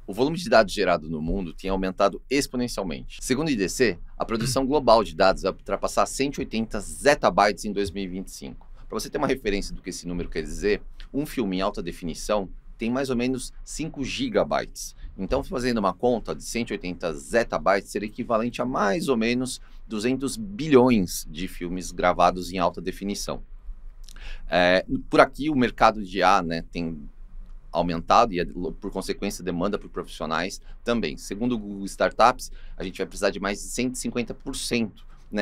O volume de dados gerado no mundo tem aumentado exponencialmente. Segundo o IDC, a produção global de dados vai ultrapassar 180 zettabytes em 2025. Para você ter uma referência do que esse número quer dizer, um filme em alta definição tem mais ou menos 5 gigabytes. Então, fazendo uma conta de 180 zettabytes, seria equivalente a mais ou menos 200 bilhões de filmes gravados em alta definição. Por aqui, o mercado de IA, tem aumentado e, por consequência, a demanda por profissionais também. Segundo o Google Startups, a gente vai precisar de mais de 150%,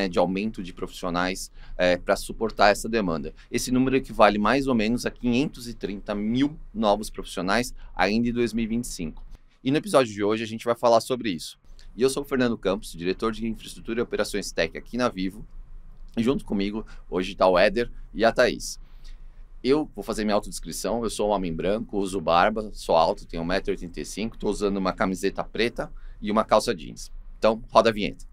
de aumento de profissionais para suportar essa demanda. Esse número equivale mais ou menos a 530 mil novos profissionais ainda em 2025. E no episódio de hoje a gente vai falar sobre isso. E eu sou o Fernando Campos, diretor de Infraestrutura e Operações Tech aqui na Vivo. E junto comigo hoje está o Éder e a Thaís. Eu vou fazer minha autodescrição, eu sou um homem branco, uso barba, sou alto, tenho 1,85 m, estou usando uma camiseta preta e uma calça jeans. Então, roda a vinheta.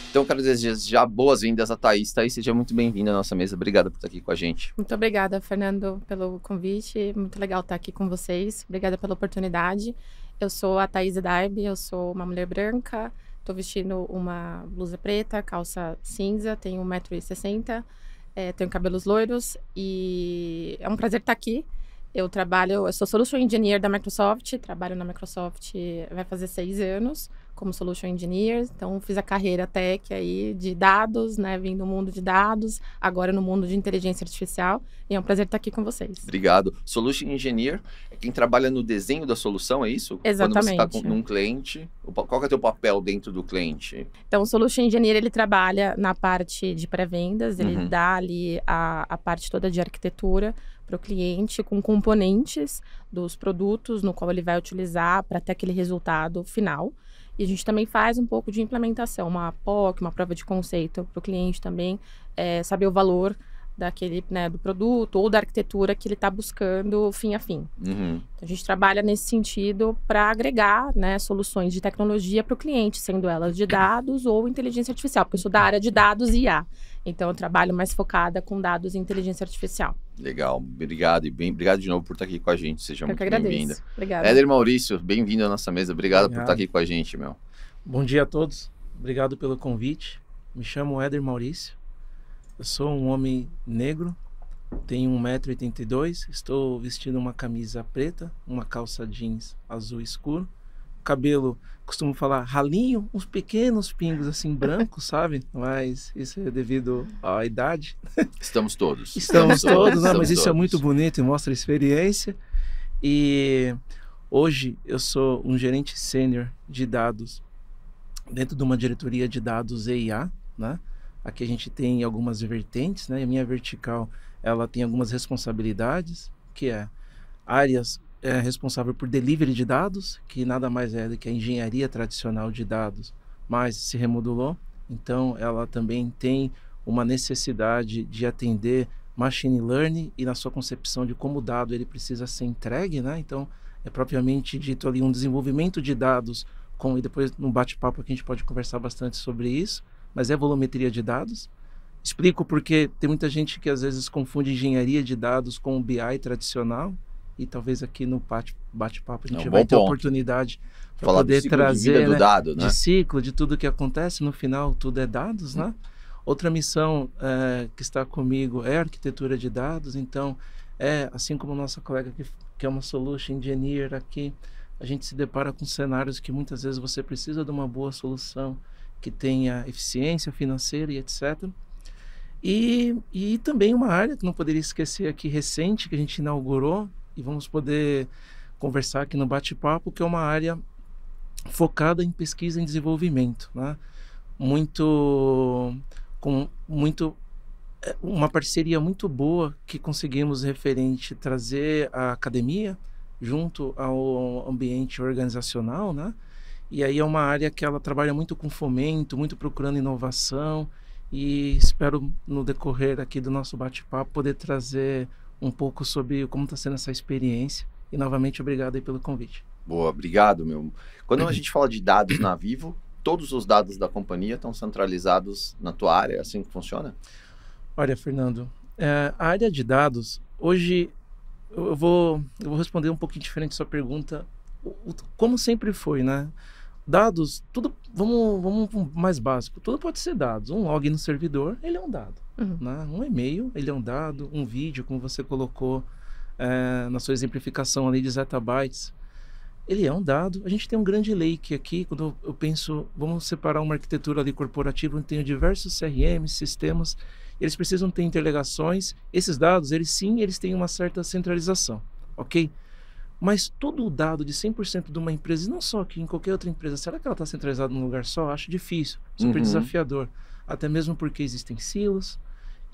Então, eu quero desejar boas-vindas a Thaís. Thaís, seja muito bem-vinda à nossa mesa. Obrigada por estar aqui com a gente. Muito obrigada, Fernando, pelo convite. Muito legal estar aqui com vocês. Obrigada pela oportunidade. Eu sou a Thaís Darby, eu sou uma mulher branca. Estou vestindo uma blusa preta, calça cinza, tenho 1,60 m, tenho cabelos loiros e é um prazer estar aqui. Eu sou Solution Engineer da Microsoft, trabalho na Microsoft vai fazer 6 anos como Solution Engineer, então fiz a carreira tech aí de dados, vim do mundo de dados, agora no mundo de inteligência artificial, e é um prazer estar aqui com vocês. Obrigado. Solution Engineer é quem trabalha no desenho da solução, é isso? Exatamente. Quando você está num cliente, qual que é o teu papel dentro do cliente? Então, o Solution Engineer, ele trabalha na parte de pré-vendas, ele dá ali a parte toda de arquitetura para o cliente, com componentes dos produtos no qual ele vai utilizar para ter aquele resultado final. E a gente também faz um pouco de implementação, uma POC, uma prova de conceito para o cliente também saber o valor daquele, do produto ou da arquitetura que ele está buscando fim a fim. Então, a gente trabalha nesse sentido para agregar soluções de tecnologia para o cliente, sendo elas de dados ou inteligência artificial, porque eu sou da área de dados e IA. Então, eu trabalho mais focada com dados e inteligência artificial. Legal, obrigado. E obrigado de novo por estar aqui com a gente. Seja muito bem-vinda. Obrigada. Éder Maurício, bem-vindo à nossa mesa. Obrigado por estar aqui com a gente, meu. Bom dia a todos. Obrigado pelo convite. Me chamo Éder Maurício. Eu sou um homem negro, tenho 1,82 m, estou vestindo uma camisa preta, uma calça jeans azul escuro, cabelo, costumo falar ralinho, uns pequenos pingos assim brancos, sabe? Mas isso é devido à idade. Estamos todos. Estamos todos, mas isso todos. É muito bonito e mostra a experiência. E hoje eu sou um gerente sênior de dados dentro de uma diretoria de dados e IA, Aqui a gente tem algumas vertentes, A minha vertical, ela tem algumas responsabilidades, que é áreas responsável por delivery de dados, que nada mais é do que a engenharia tradicional de dados, mas se remodulou. Então, ela também tem uma necessidade de atender machine learning e na sua concepção de como o dado ele precisa ser entregue, Então, é propriamente dito ali um desenvolvimento de dados, e depois no bate-papo aqui a gente pode conversar bastante sobre isso, mas é volumetria de dados. Explico porque tem muita gente que às vezes confunde engenharia de dados com o BI tradicional, e talvez aqui no bate-papo a gente vai ter a oportunidade para poder trazer de, do dado, de ciclo, de tudo que acontece, no final tudo é dados, Outra missão que está comigo é a arquitetura de dados, então assim como nossa colega que é uma Solution Engineer aqui, a gente se depara com cenários que muitas vezes você precisa de uma boa solução que tenha eficiência financeira e etc. E também uma área que não poderia esquecer aqui recente, que a gente inaugurou, e vamos poder conversar aqui no bate-papo, que é uma área focada em pesquisa e desenvolvimento, uma parceria muito boa que conseguimos referente trazer a academia junto ao ambiente organizacional, E aí é uma área que ela trabalha muito com fomento, muito procurando inovação, e espero no decorrer aqui do nosso bate-papo poder trazer um pouco sobre como está sendo essa experiência. E, novamente, obrigado aí pelo convite. Boa, obrigado, meu. Quando a gente fala de dados na Vivo, todos os dados da companhia estão centralizados na tua área, é assim que funciona? Olha, Fernando, a área de dados, hoje, eu vou responder um pouquinho diferente a sua pergunta, como sempre foi, né? Dados, tudo, vamos mais básico, tudo pode ser dados. Um log no servidor, ele é um dado. Né? Um e-mail, ele é um dado. Um vídeo, como você colocou na sua exemplificação ali de zettabytes, ele é um dado. A gente tem um grande lake aqui, quando eu penso, vamos separar uma arquitetura ali corporativa, onde tem diversos CRMs, sistemas, eles precisam ter interligações. Esses dados, eles têm uma certa centralização, ok? Mas todo o dado de 100% de uma empresa, e não só aqui, em qualquer outra empresa, será que ela está centralizada num lugar só? Acho difícil, super desafiador. Até mesmo porque existem silos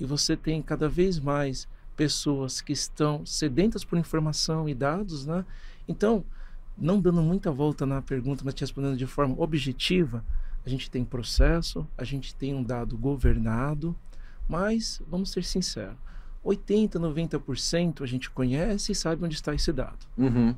e você tem cada vez mais pessoas que estão sedentas por informação e dados, né? Então, não dando muita volta na pergunta, mas te respondendo de forma objetiva, a gente tem processo, a gente tem um dado governado, mas, vamos ser sinceros, 80%, 90% a gente conhece e sabe onde está esse dado.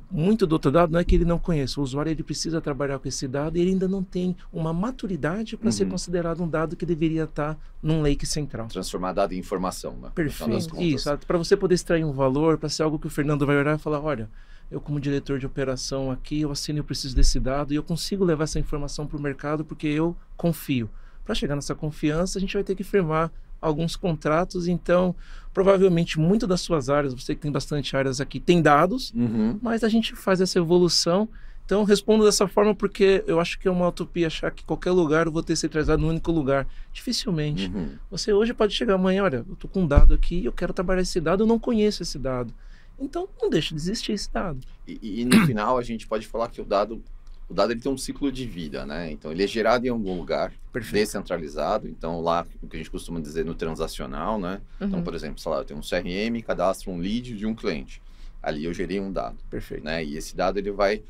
Muito do outro dado não é que ele não conheça. O usuário ele precisa trabalhar com esse dado e ele ainda não tem uma maturidade para ser considerado um dado que deveria estar num lake central. Transformar dado em informação, né? Perfeito. Isso, para você poder extrair um valor, para ser algo que o Fernando vai olhar e falar, olha, eu como diretor de operação aqui, eu assino, eu preciso desse dado e eu consigo levar essa informação para o mercado porque eu confio. Para chegar nessa confiança, a gente vai ter que firmar alguns contratos, então provavelmente muito das suas áreas, você que tem bastante áreas aqui, tem dados, mas a gente faz essa evolução. Então respondo dessa forma porque eu acho que é uma utopia achar que qualquer lugar eu vou ter centralizado no único lugar. Dificilmente. Você hoje pode chegar amanhã, olha, eu estou com um dado aqui, eu quero trabalhar esse dado, eu não conheço esse dado. Então não deixa de existir esse dado. E no final a gente pode falar que o dado ele tem um ciclo de vida, né? Então, ele é gerado em algum lugar, descentralizado. Então, lá, o que a gente costuma dizer no transacional, né? Então, por exemplo, sei lá, eu tenho um CRM, cadastro um lead de um cliente. Ali eu gerei um dado. Né? E esse dado, ele vai,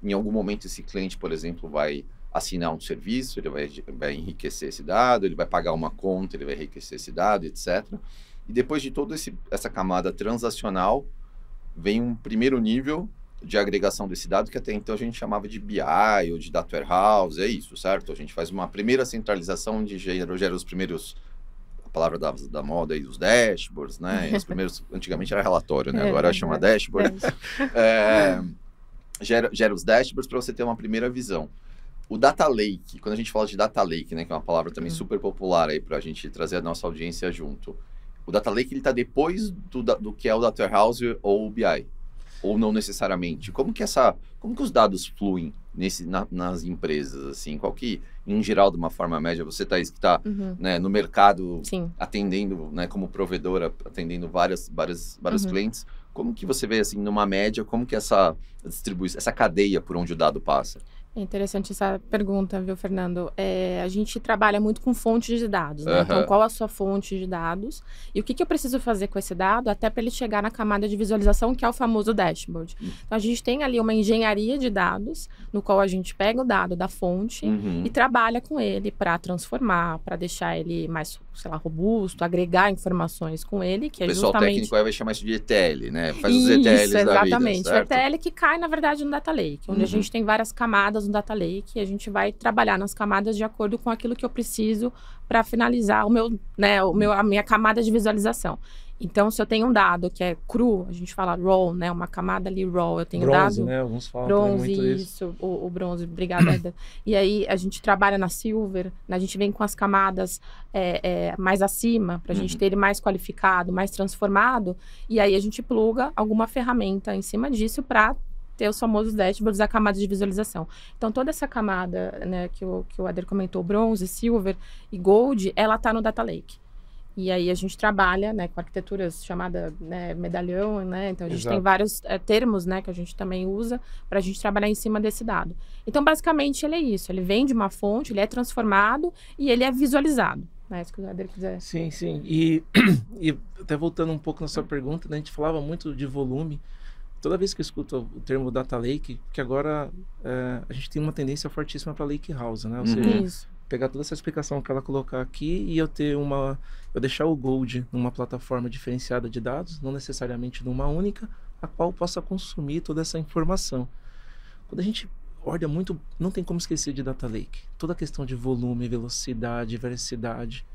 em algum momento, esse cliente, por exemplo, vai assinar um serviço, ele vai enriquecer esse dado, ele vai pagar uma conta, ele vai enriquecer esse dado, etc. E depois de toda essa camada transacional, vem um primeiro nível de agregação desse dado, que até então a gente chamava de BI ou de Data Warehouse, é isso, certo? A gente faz uma primeira centralização onde gera os primeiros, a palavra da moda aí, os dashboards, né? Os primeiros, antigamente era relatório, né? Agora chama dashboard. Gera os dashboards para você ter uma primeira visão. O Data Lake, quando a gente fala de Data Lake, né? Que é uma palavra também super popular aí para a gente trazer a nossa audiência junto. O Data Lake, ele está depois do que é o Data Warehouse ou o BI. Ou não necessariamente? Como que os dados fluem nas empresas, assim? Qual que, em geral, de uma forma média, você, Thaís, que está né, no mercado atendendo, né, como provedora, atendendo vários clientes, como que você vê, assim, numa média, como que essa distribuição, essa cadeia por onde o dado passa? É interessante essa pergunta, viu, Fernando? A gente trabalha muito com fontes de dados, né? Então, qual a sua fonte de dados? E o que eu preciso fazer com esse dado até para ele chegar na camada de visualização, que é o famoso dashboard. Então, a gente tem ali uma engenharia de dados, no qual a gente pega o dado da fonte e trabalha com ele para transformar, para deixar ele mais, sei lá, robusto, agregar informações com ele, que é justamente... O pessoal técnico vai chamar isso de ETL, né? Faz os ETLs da vida, exatamente. O ETL que cai, na verdade, no Data Lake, onde a gente tem várias camadas no Data Lake, e a gente vai trabalhar nas camadas de acordo com aquilo que eu preciso para finalizar a minha camada de visualização. Então, se eu tenho um dado que é cru, a gente fala raw, né? Uma camada ali raw, eu tenho bronze, dado... né? Alguns falam bronze, muito isso. O bronze, obrigada, Eda. E aí, a gente trabalha na silver, né? A gente vem com as camadas mais acima, para a gente ter ele mais qualificado, mais transformado, e aí a gente pluga alguma ferramenta em cima disso para ter os famosos dashboards, a camada de visualização. Então, toda essa camada, né, que o Ader comentou, bronze, silver e gold, ela está no Data Lake. E aí a gente trabalha, né, com arquiteturas chamada, né, medalhão, né? Então a gente tem vários termos, né, que a gente também usa para a gente trabalhar em cima desse dado. Então, basicamente, ele é isso. Ele vem de uma fonte, ele é transformado e ele é visualizado. Né, se o Ader quiser. Sim, sim. E até voltando um pouco na sua pergunta, né, a gente falava muito de volume. Toda vez que eu escuto o termo Data Lake, que agora a gente tem uma tendência fortíssima para Lake House, né? Ou seja, pegar toda essa explicação que ela colocar aqui e eu deixar o Gold numa plataforma diferenciada de dados, não necessariamente numa única, a qual possa consumir toda essa informação. Quando a gente olha muito, não tem como esquecer de Data Lake. Toda a questão de volume, velocidade, veracidade.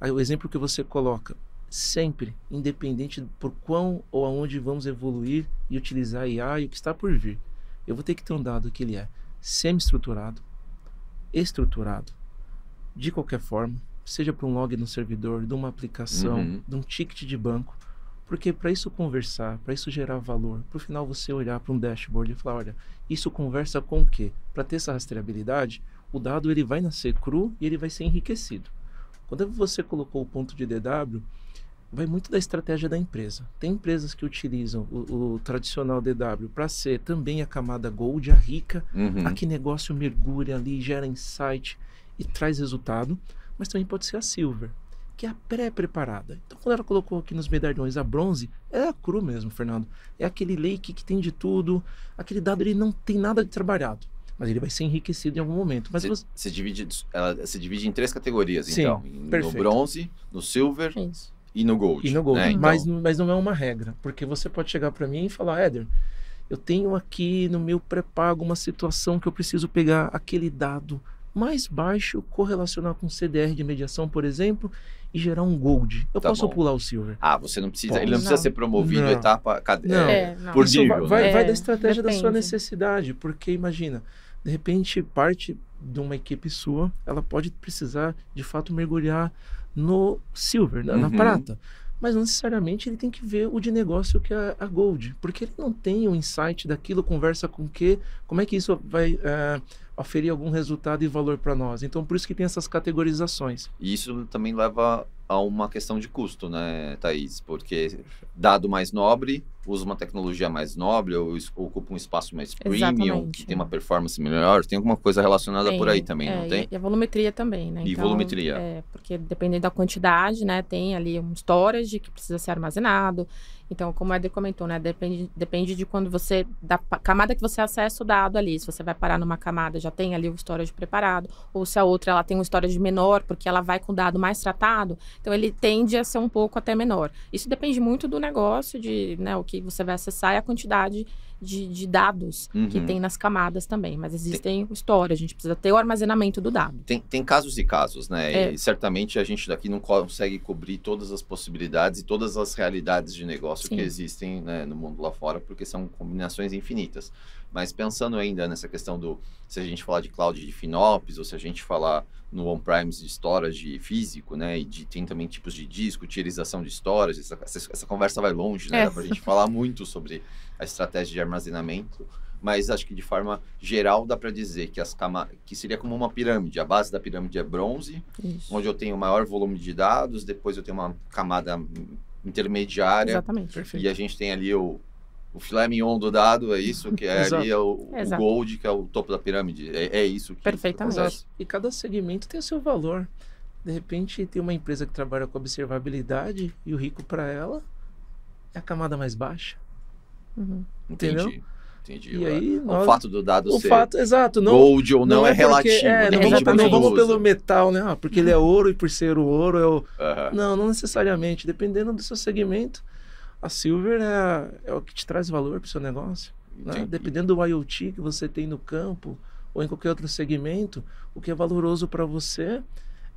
Aí, o exemplo que você coloca, sempre, independente por quão ou aonde vamos evoluir e utilizar IA e o que está por vir, eu vou ter que ter um dado que ele é semi-estruturado, estruturado, de qualquer forma, seja para um log no servidor, de uma aplicação, de um ticket de banco, porque para isso conversar, para isso gerar valor, para o final você olhar para um dashboard e falar, olha, isso conversa com o quê? Para ter essa rastreabilidade, o dado ele vai nascer cru e ele vai ser enriquecido. Quando você colocou o ponto de DW, vai muito da estratégia da empresa. Tem empresas que utilizam o tradicional DW para ser também a camada Gold, a rica, a que negócio mergulha ali, gera insight e traz resultado, mas também pode ser a Silver, que é a pré-preparada. Então, quando ela colocou aqui nos medalhões a bronze, é a cru mesmo, Fernando. É aquele lake que tem de tudo, aquele dado ele não tem nada de trabalhado, mas ele vai ser enriquecido em algum momento. Mas ela se divide em 3 categorias, sim, então. Perfeito. No bronze, no silver e no gold. E no gold, né? mas não é uma regra, porque você pode chegar para mim e falar, Éder, eu tenho aqui no meu pré-pago uma situação que eu preciso pegar aquele dado mais baixo, correlacionar com CDR de mediação, por exemplo, e gerar um gold. Eu posso pular o silver. Você não precisa, ele não precisa ser promovido etapa não. por Isso nível. Vai da estratégia da sua necessidade, porque imagina, de repente parte de uma equipe sua, ela pode precisar de fato mergulhar no silver, na prata. Mas não necessariamente ele tem que ver o de negócio que é a gold, porque ele não tem o insight daquilo, conversa com o quê, como é que isso vai oferir algum resultado e valor para nós. Então, por isso que tem essas categorizações. E isso também leva a uma questão de custo, né, Thaís? Porque dado mais nobre, usa uma tecnologia mais nobre, ou ocupa um espaço mais premium, que tem uma performance melhor, tem alguma coisa relacionada por aí também, não tem? E a volumetria também, né? E então, volumetria. Porque dependendo da quantidade, né, tem ali um storage que precisa ser armazenado. Então, como o Éder comentou, né, depende de quando da camada que você acessa o dado ali. Se você vai parar numa camada, já tem ali o storage preparado, ou se a outra ela tem um storage menor, porque ela vai com o dado mais tratado, então ele tende a ser um pouco até menor. Isso depende muito do negócio, né, o que você vai acessar e a quantidade de dados que tem nas camadas também. Mas existem o storage, a gente precisa ter o armazenamento do dado. Tem casos e casos, né? E certamente a gente daqui não consegue cobrir todas as possibilidades e todas as realidades de negócio que existem, né, no mundo lá fora, porque são combinações infinitas. Mas pensando ainda nessa questão se a gente falar de cloud de FinOps, ou se a gente falar no on-premise de storage físico, né, e tem também tipos de disco, utilização de storage, essa conversa vai longe, né, dá pra gente falar muito sobre a estratégia de armazenamento, mas acho que de forma geral dá para dizer que seria como uma pirâmide. A base da pirâmide é bronze, onde eu tenho maior volume de dados, depois eu tenho uma camada intermediária. Exatamente. Perfeito. E a gente tem ali o filé mignon do dado, é isso que é ali o gold, que é o topo da pirâmide. É isso que perfeitamente acontece. E cada segmento tem o seu valor. De repente tem uma empresa que trabalha com observabilidade e o rico para ela é a camada mais baixa. Entendi. E aí, o fato do dado ser exato, gold ou não é relativo. Não vamos pelo metal, né? Porque ele é ouro e por ser o ouro é o... Não necessariamente. Dependendo do seu segmento, a Silver é o que te traz valor para o seu negócio. Né? Dependendo do IoT que você tem no campo ou em qualquer outro segmento, o que é valoroso para você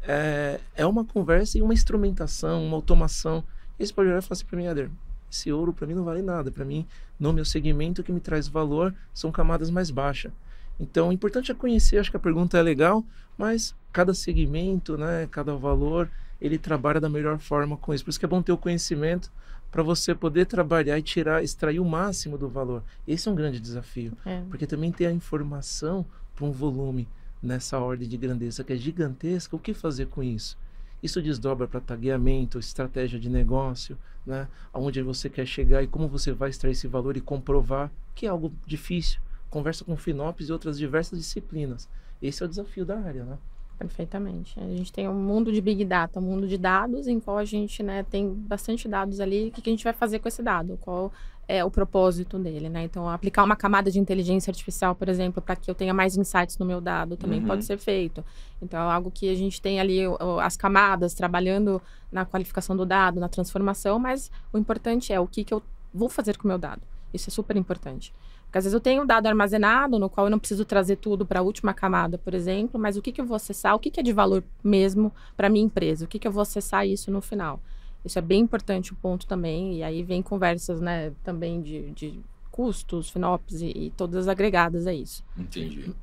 é uma conversa e uma instrumentação, uma automação. E você pode olhar e falar assim para mim, Éder, esse ouro para mim não vale nada. Para mim, no meu segmento, o que me traz valor são camadas mais baixas. Então, o importante é conhecer. Acho que a pergunta é legal, mas cada segmento, né, cada valor, ele trabalha da melhor forma com isso. Por isso que é bom ter o conhecimento para você poder trabalhar e extrair o máximo do valor. Esse é um grande desafio, porque também ter a informação para um volume nessa ordem de grandeza que é gigantesca. O que fazer com isso? Isso desdobra para tagueamento, estratégia de negócio, né? Aonde você quer chegar e como você vai extrair esse valor e comprovar, que é algo difícil. Conversa com FinOps e outras diversas disciplinas. Esse é o desafio da área, né? Perfeitamente. A gente tem um mundo de Big Data, um mundo de dados, em qual a gente, né, tem bastante dados ali. O que a gente vai fazer com esse dado? Qual é o propósito dele, né? Então, aplicar uma camada de inteligência artificial, por exemplo, para que eu tenha mais insights no meu dado, também pode ser feito. Então, é algo que a gente tem ali, as camadas, trabalhando na qualificação do dado, na transformação, mas o importante é o que eu vou fazer com o meu dado. Isso é super importante. Porque às vezes eu tenho um dado armazenado, no qual eu não preciso trazer tudo para a última camada, por exemplo, mas o que eu vou acessar, o que é de valor mesmo para a minha empresa, o que eu vou acessar isso no final. Isso é bem importante o ponto também, e aí vem conversas, né, também de custos, FinOps e todas agregadas a isso. Entendi.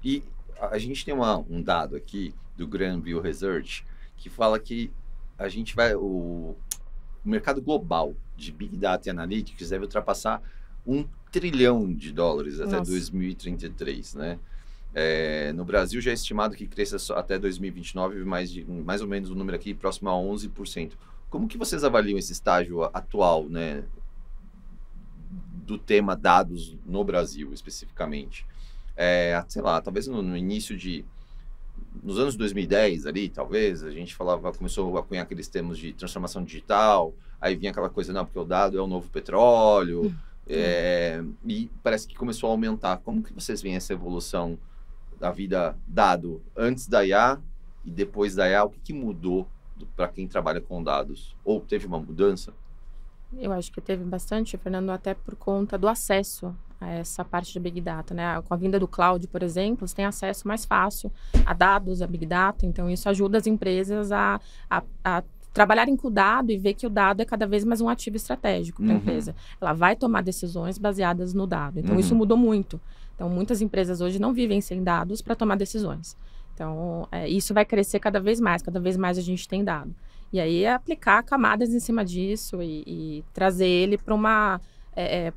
E a gente tem um dado aqui do Granville Research que fala que a gente vai... O mercado global de Big Data e Analytics deve ultrapassar $1 trilhão até 2033, né? No Brasil já é estimado que cresça até 2029 mais ou menos um número aqui próximo a 11%. Como que vocês avaliam esse estágio atual, né, do tema dados no Brasil especificamente? Sei lá, talvez no início nos anos 2010 ali, talvez, a gente começou a cunhar aqueles termos de transformação digital, aí vinha aquela coisa, não, porque o dado é o novo petróleo, e parece que começou a aumentar. Como que vocês veem essa evolução da vida dado antes da IA e depois da IA? O que mudou para quem trabalha com dados? Ou teve uma mudança? Eu acho que teve bastante, Fernando, até por conta do acesso a essa parte de Big Data, né? Com a vinda do cloud, por exemplo, você tem acesso mais fácil a dados, a Big Data, então isso ajuda as empresas a trabalharem com o dado e ver que o dado é cada vez mais um ativo estratégico para a empresa. Ela vai tomar decisões baseadas no dado. Então, isso mudou muito. Então, muitas empresas hoje não vivem sem dados para tomar decisões. Então, isso vai crescer cada vez mais a gente tem dado. E aí, aplicar camadas em cima disso e trazer ele para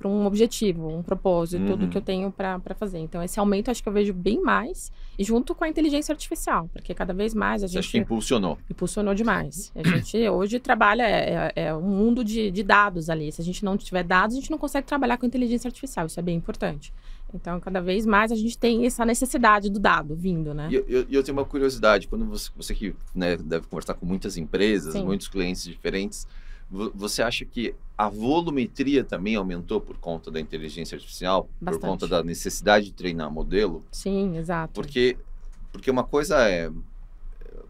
um objetivo, um propósito, tudo que eu tenho para fazer. Então, esse aumento acho que eu vejo bem mais, e junto com a inteligência artificial, porque cada vez mais a gente... Você acha que impulsionou? Impulsionou demais. A gente hoje trabalha, um mundo de dados ali. Se a gente não tiver dados, a gente não consegue trabalhar com inteligência artificial, isso é bem importante. Então, cada vez mais a gente tem essa necessidade do dado vindo, né? E eu tenho uma curiosidade, quando você que, né, deve conversar com muitas empresas, muitos clientes diferentes, você acha que a volumetria também aumentou por conta da inteligência artificial? Bastante. Por conta da necessidade de treinar modelo? Sim, exato. Porque uma coisa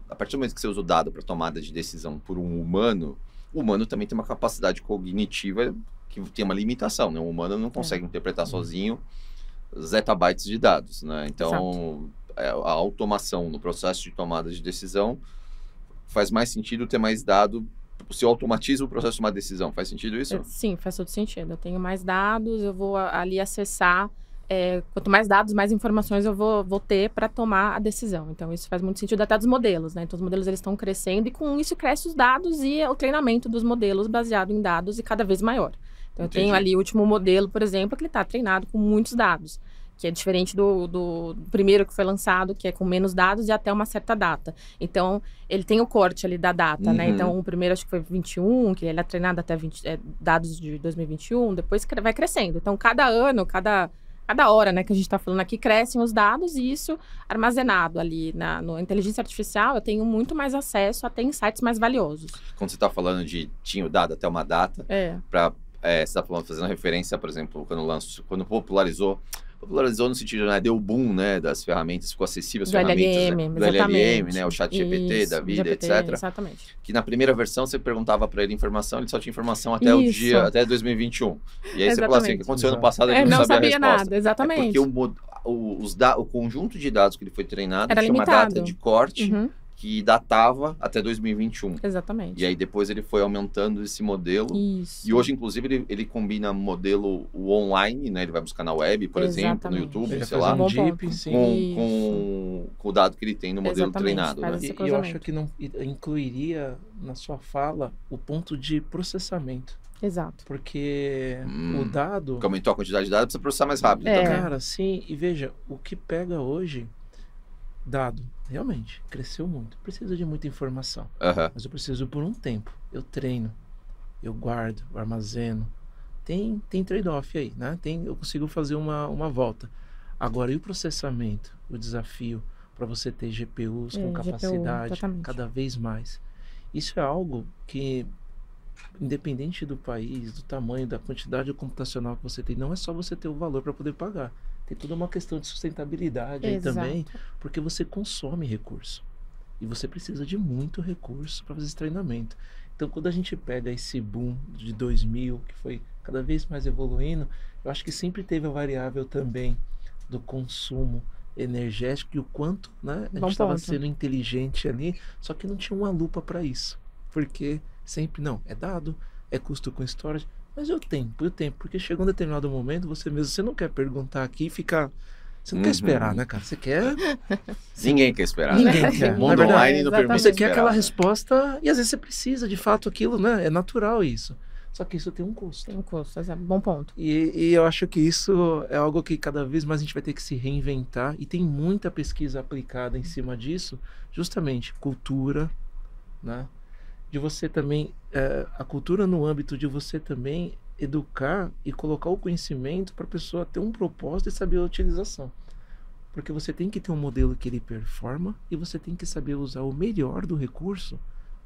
a partir do momento que você usa o dado para tomada de decisão por um humano, o humano também tem uma capacidade cognitiva que tem uma limitação, né? O humano não consegue interpretar sozinho zettabytes de dados, né? Então, a automação no processo de tomada de decisão faz mais sentido ter mais dado. Se eu automatizo o processo de uma decisão, faz sentido isso? Sim, faz todo sentido. Eu tenho mais dados, eu vou ali acessar. Quanto mais dados, mais informações eu vou ter para tomar a decisão. Então, isso faz muito sentido até dos modelos, né? Então, os modelos eles estão crescendo e com isso cresce os dados e o treinamento dos modelos baseado em dados e cada vez maior. Então, eu tenho ali o último modelo, por exemplo, que ele está treinado com muitos dados, que é diferente do primeiro que foi lançado, que é com menos dados e até uma certa data. Então, ele tem o corte ali da data, né? Então, o primeiro acho que foi 21, que ele é treinado até dados de 2021, depois vai crescendo. Então, cada ano, cada hora, né, que a gente está falando aqui, crescem os dados e isso armazenado ali na inteligência artificial, eu tenho muito mais acesso a ter insights mais valiosos. Quando você está falando tinha o dado até uma data, você está fazendo referência, por exemplo, quando popularizou no sentido, né, deu o boom, né, das ferramentas, ficou acessível as ferramentas do LLM, né, o chat GPT da vida, etc. Exatamente. Que na primeira versão você perguntava para ele informação, ele só tinha informação até 2021. E aí você falou assim, o que aconteceu no passado, ele não sabia a resposta. Nada, exatamente. Porque o conjunto de dados que ele foi treinado era tinha limitado. Uma data de corte que datava até 2021. Exatamente. E aí depois ele foi aumentando esse modelo. Isso. E hoje, inclusive, ele combina modelo online, né? Ele vai buscar na web, por exemplo, no YouTube, sei lá. Com o dado que ele tem no modelo treinado. Né? E eu acho que não incluiria na sua fala o ponto de processamento. Exato. Porque o dado... Que aumentou a quantidade de dados, precisa processar mais rápido também. Cara, sim. E veja, o que pega hoje... Dado, realmente, cresceu muito. Preciso de muita informação. Mas eu preciso por um tempo. Eu treino, eu guardo, eu armazeno. Tem trade-off aí, né? Eu consigo fazer uma volta. Agora, e o processamento, o desafio, para você ter GPUs com GPU, capacidade exatamente. cada vez mais. Isso é algo que, independente do país, do tamanho, da quantidade computacional que você tem, não é só você ter o valor para poder pagar. Tem toda uma questão de sustentabilidade aí também, porque você consome recurso. E você precisa de muito recurso para fazer esse treinamento. Então, quando a gente pega esse boom de 2000, que foi cada vez mais evoluindo, eu acho que sempre teve a variável também do consumo energético e o quanto, né, a gente estava sendo inteligente ali, só que não tinha uma lupa para isso. Porque sempre, não, é dado, é custo com storage, mas o tempo, porque chegou um determinado momento, você não quer perguntar aqui e ficar... Você não quer esperar, né, cara? Você quer... Ninguém quer esperar. Ninguém quer. O mundo online não permite Você esperar, quer aquela resposta e às vezes você precisa, de fato, aquilo, né? É natural isso. Só que isso tem um custo. Tem um custo, é um bom ponto. E eu acho que isso é algo que cada vez mais a gente vai ter que se reinventar. E tem muita pesquisa aplicada em cima disso. Justamente, cultura, né? De você também... a cultura no âmbito de você também educar e colocar o conhecimento para a pessoa ter um propósito e saber a utilização. Porque você tem que ter um modelo que ele performa e você tem que saber usar o melhor do recurso,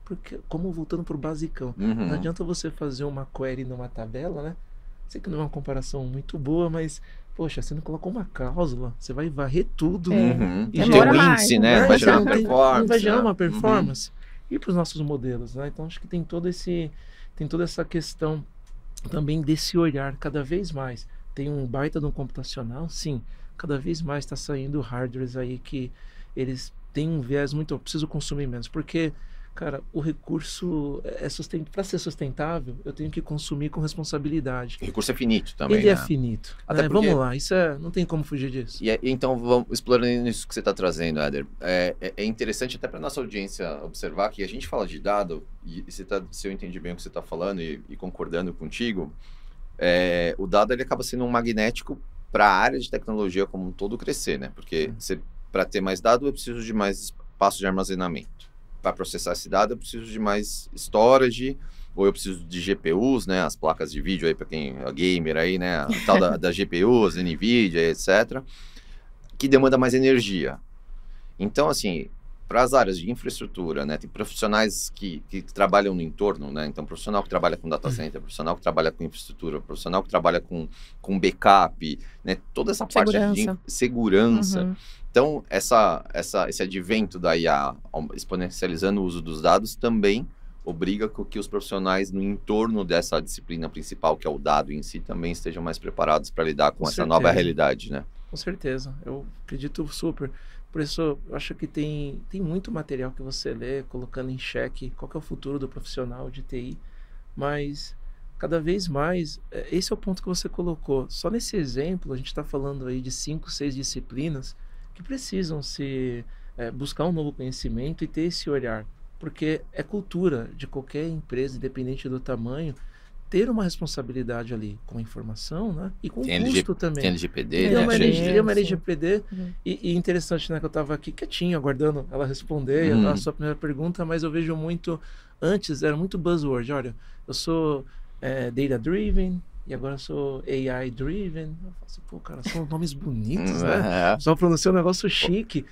porque, como voltando para o basicão, não adianta você fazer uma query numa tabela, né? Sei que não é uma comparação muito boa, mas, poxa, você não colocou uma cláusula, você vai varrer tudo. E tem um índice, né? Vai gerar uma performance. Não vai gerar uma performance. E para os nossos modelos, né? Então, acho que tem toda essa questão também desse olhar cada vez mais. Tem um baita de um computacional, sim. Cada vez mais está saindo hardwares aí que eles têm um viés muito... Eu preciso consumir menos, porque, cara, o recurso para ser sustentável, eu tenho que consumir com responsabilidade. O recurso é finito também, Ele é finito. Até porque... Vamos lá, não tem como fugir disso. Então, vamos explorando isso que você está trazendo, Éder. É interessante até para nossa audiência observar que a gente fala de dado, e se eu entendi bem o que você está falando e concordando contigo, o dado ele acaba sendo um magnético para a área de tecnologia como um todo crescer, né? Porque para ter mais dado, eu preciso de mais espaço de armazenamento. Para processar esse dado, eu preciso de mais storage, ou eu preciso de GPUs, né? As placas de vídeo aí, para quem é gamer aí, né? A tal das GPUs, NVIDIA, etc. Que demanda mais energia. Então, assim, para as áreas de infraestrutura, né? Tem profissionais que trabalham no entorno, né? Então, profissional que trabalha com data center, profissional que trabalha com infraestrutura, profissional que trabalha com backup, né? Toda essa parte de segurança. Então, esse advento da IA exponencializando o uso dos dados também obriga que os profissionais no entorno dessa disciplina principal, que é o dado em si, também estejam mais preparados para lidar com essa nova realidade, né? Com certeza, eu acredito super. Por isso, eu acho que tem muito material que você lê, colocando em xeque qual que é o futuro do profissional de TI, mas cada vez mais, esse é o ponto que você colocou. Só nesse exemplo, a gente está falando aí de 5, 6 disciplinas que precisam buscar um novo conhecimento e ter esse olhar, porque é cultura de qualquer empresa, independente do tamanho, ter uma responsabilidade ali com a informação, né? E com o custo também. Tem LGPD, né? Tem uma LGPD. E interessante, né? Que eu estava aqui quietinho, aguardando ela responder a sua primeira pergunta, mas eu vejo muito... Antes era muito buzzword. Olha, eu sou data-driven e agora eu sou AI-driven. Eu falo assim, pô, cara, são nomes bonitos, né? Só pronunciar um negócio chique.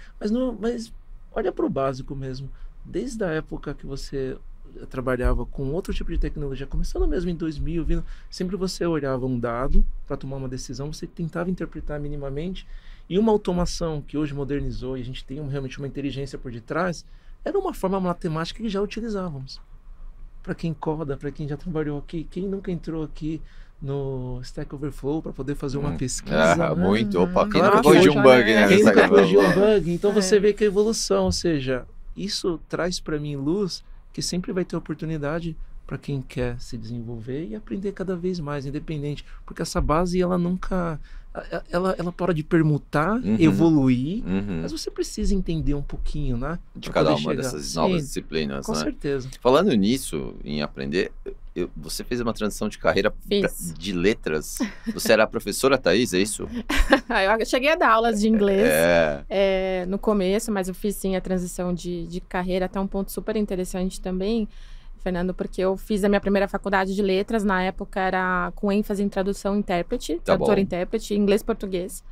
Mas olha para o básico mesmo. Desde a época que você... trabalhava com outro tipo de tecnologia, começando mesmo em 2000, sempre você olhava um dado para tomar uma decisão, você tentava interpretar minimamente, e uma automação que hoje modernizou e a gente tem realmente uma inteligência por detrás, era uma forma matemática que já utilizávamos. Para quem coda, para quem já trabalhou aqui, quem nunca entrou aqui no Stack Overflow para poder fazer uma pesquisa. Né? Muito, opa, quem Claro nunca corrigiu um bug, né? Quem nunca corrigiu um bug, então você vê que a evolução, ou seja, isso traz para mim luz que sempre vai ter oportunidade para quem quer se desenvolver e aprender cada vez mais, independente, porque essa base ela nunca, ela para de permutar, evoluir, mas você precisa entender um pouquinho, né? De cada uma dessas novas disciplinas, com né? certeza. Falando nisso, em aprender, você fez uma transição de carreira de letras. Você era a professora Thaís, é isso? Eu cheguei a dar aulas de inglês no começo, mas eu fiz sim a transição de carreira, até um ponto super interessante também, Fernando, porque eu fiz a minha primeira faculdade de letras, na época era com ênfase em tradução e intérprete, tradutor e intérprete, inglês-português.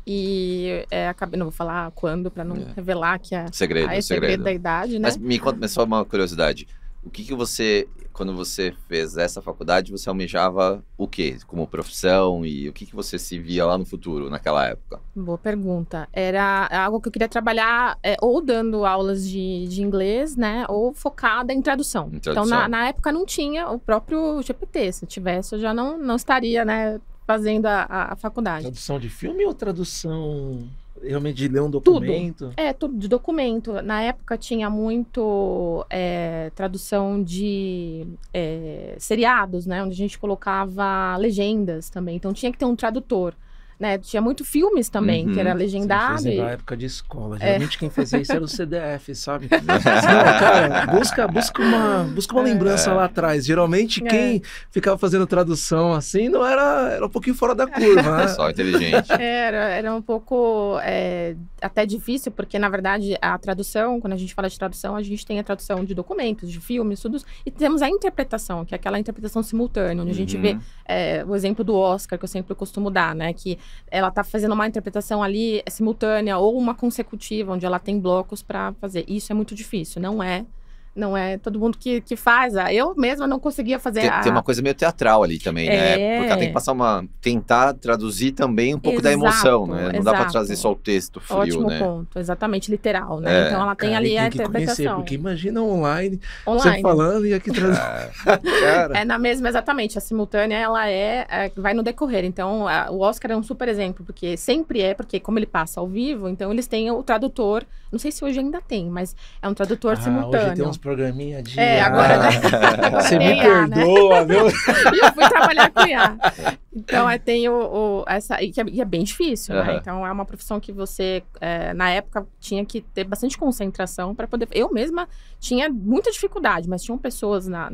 E acabei, não vou falar quando, para não revelar que é segredo da idade, né? Mas me conta só uma curiosidade. O que você, quando você fez essa faculdade, você almejava o quê? Como profissão e o que você se via lá no futuro, naquela época? Boa pergunta. Era algo que eu queria trabalhar ou dando aulas de inglês, né? Ou focada em tradução. Então, na época não tinha o próprio GPT. Se tivesse, eu já não estaria, né, fazendo a faculdade. Tradução de filme ou tradução... realmente de ler um documento? Tudo de documento. Na época tinha muito tradução de seriados, né? Onde a gente colocava legendas também. Então tinha que ter um tradutor. Né? Tinha muito filmes também, que era legendado. Sim, na época de escola. Geralmente quem fazia isso era o CDF, sabe? Não, cara, busca uma lembrança lá atrás. Geralmente quem ficava fazendo tradução assim não era um pouquinho fora da curva, né? Pessoal inteligente. Era um pouco até difícil, porque na verdade a tradução, quando a gente fala de tradução, a gente tem a tradução de documentos, de filmes, tudo, e temos a interpretação, que é aquela interpretação simultânea, onde a gente vê o exemplo do Oscar, que eu sempre costumo dar, né? Que ela tá fazendo uma interpretação ali simultânea ou uma consecutiva, onde ela tem blocos para fazer. Isso é muito difícil, não é todo mundo que faz. Eu mesma não conseguia fazer. Tem uma coisa meio teatral ali também, né? Porque ela tem que passar tentar traduzir também um pouco da emoção, né? Não dá para trazer só o texto frio, ótimo né? Ponto, exatamente, literal, né? Então ela tem ali a interpretação. Porque imagina online, você falando e aqui trazendo. Na mesma, exatamente. A simultânea, ela vai no decorrer. Então, o Oscar é um super exemplo, porque sempre porque como ele passa ao vivo, então eles têm o tradutor, não sei se hoje ainda tem, mas é um tradutor simultâneo. Hoje tem uns programinha de agora você me perdoa, né? E eu fui trabalhar com IA. Então, tem essa... E é bem difícil, né? Então, é uma profissão que você, na época, tinha que ter bastante concentração para poder... Eu mesma tinha muita dificuldade, mas tinham pessoas na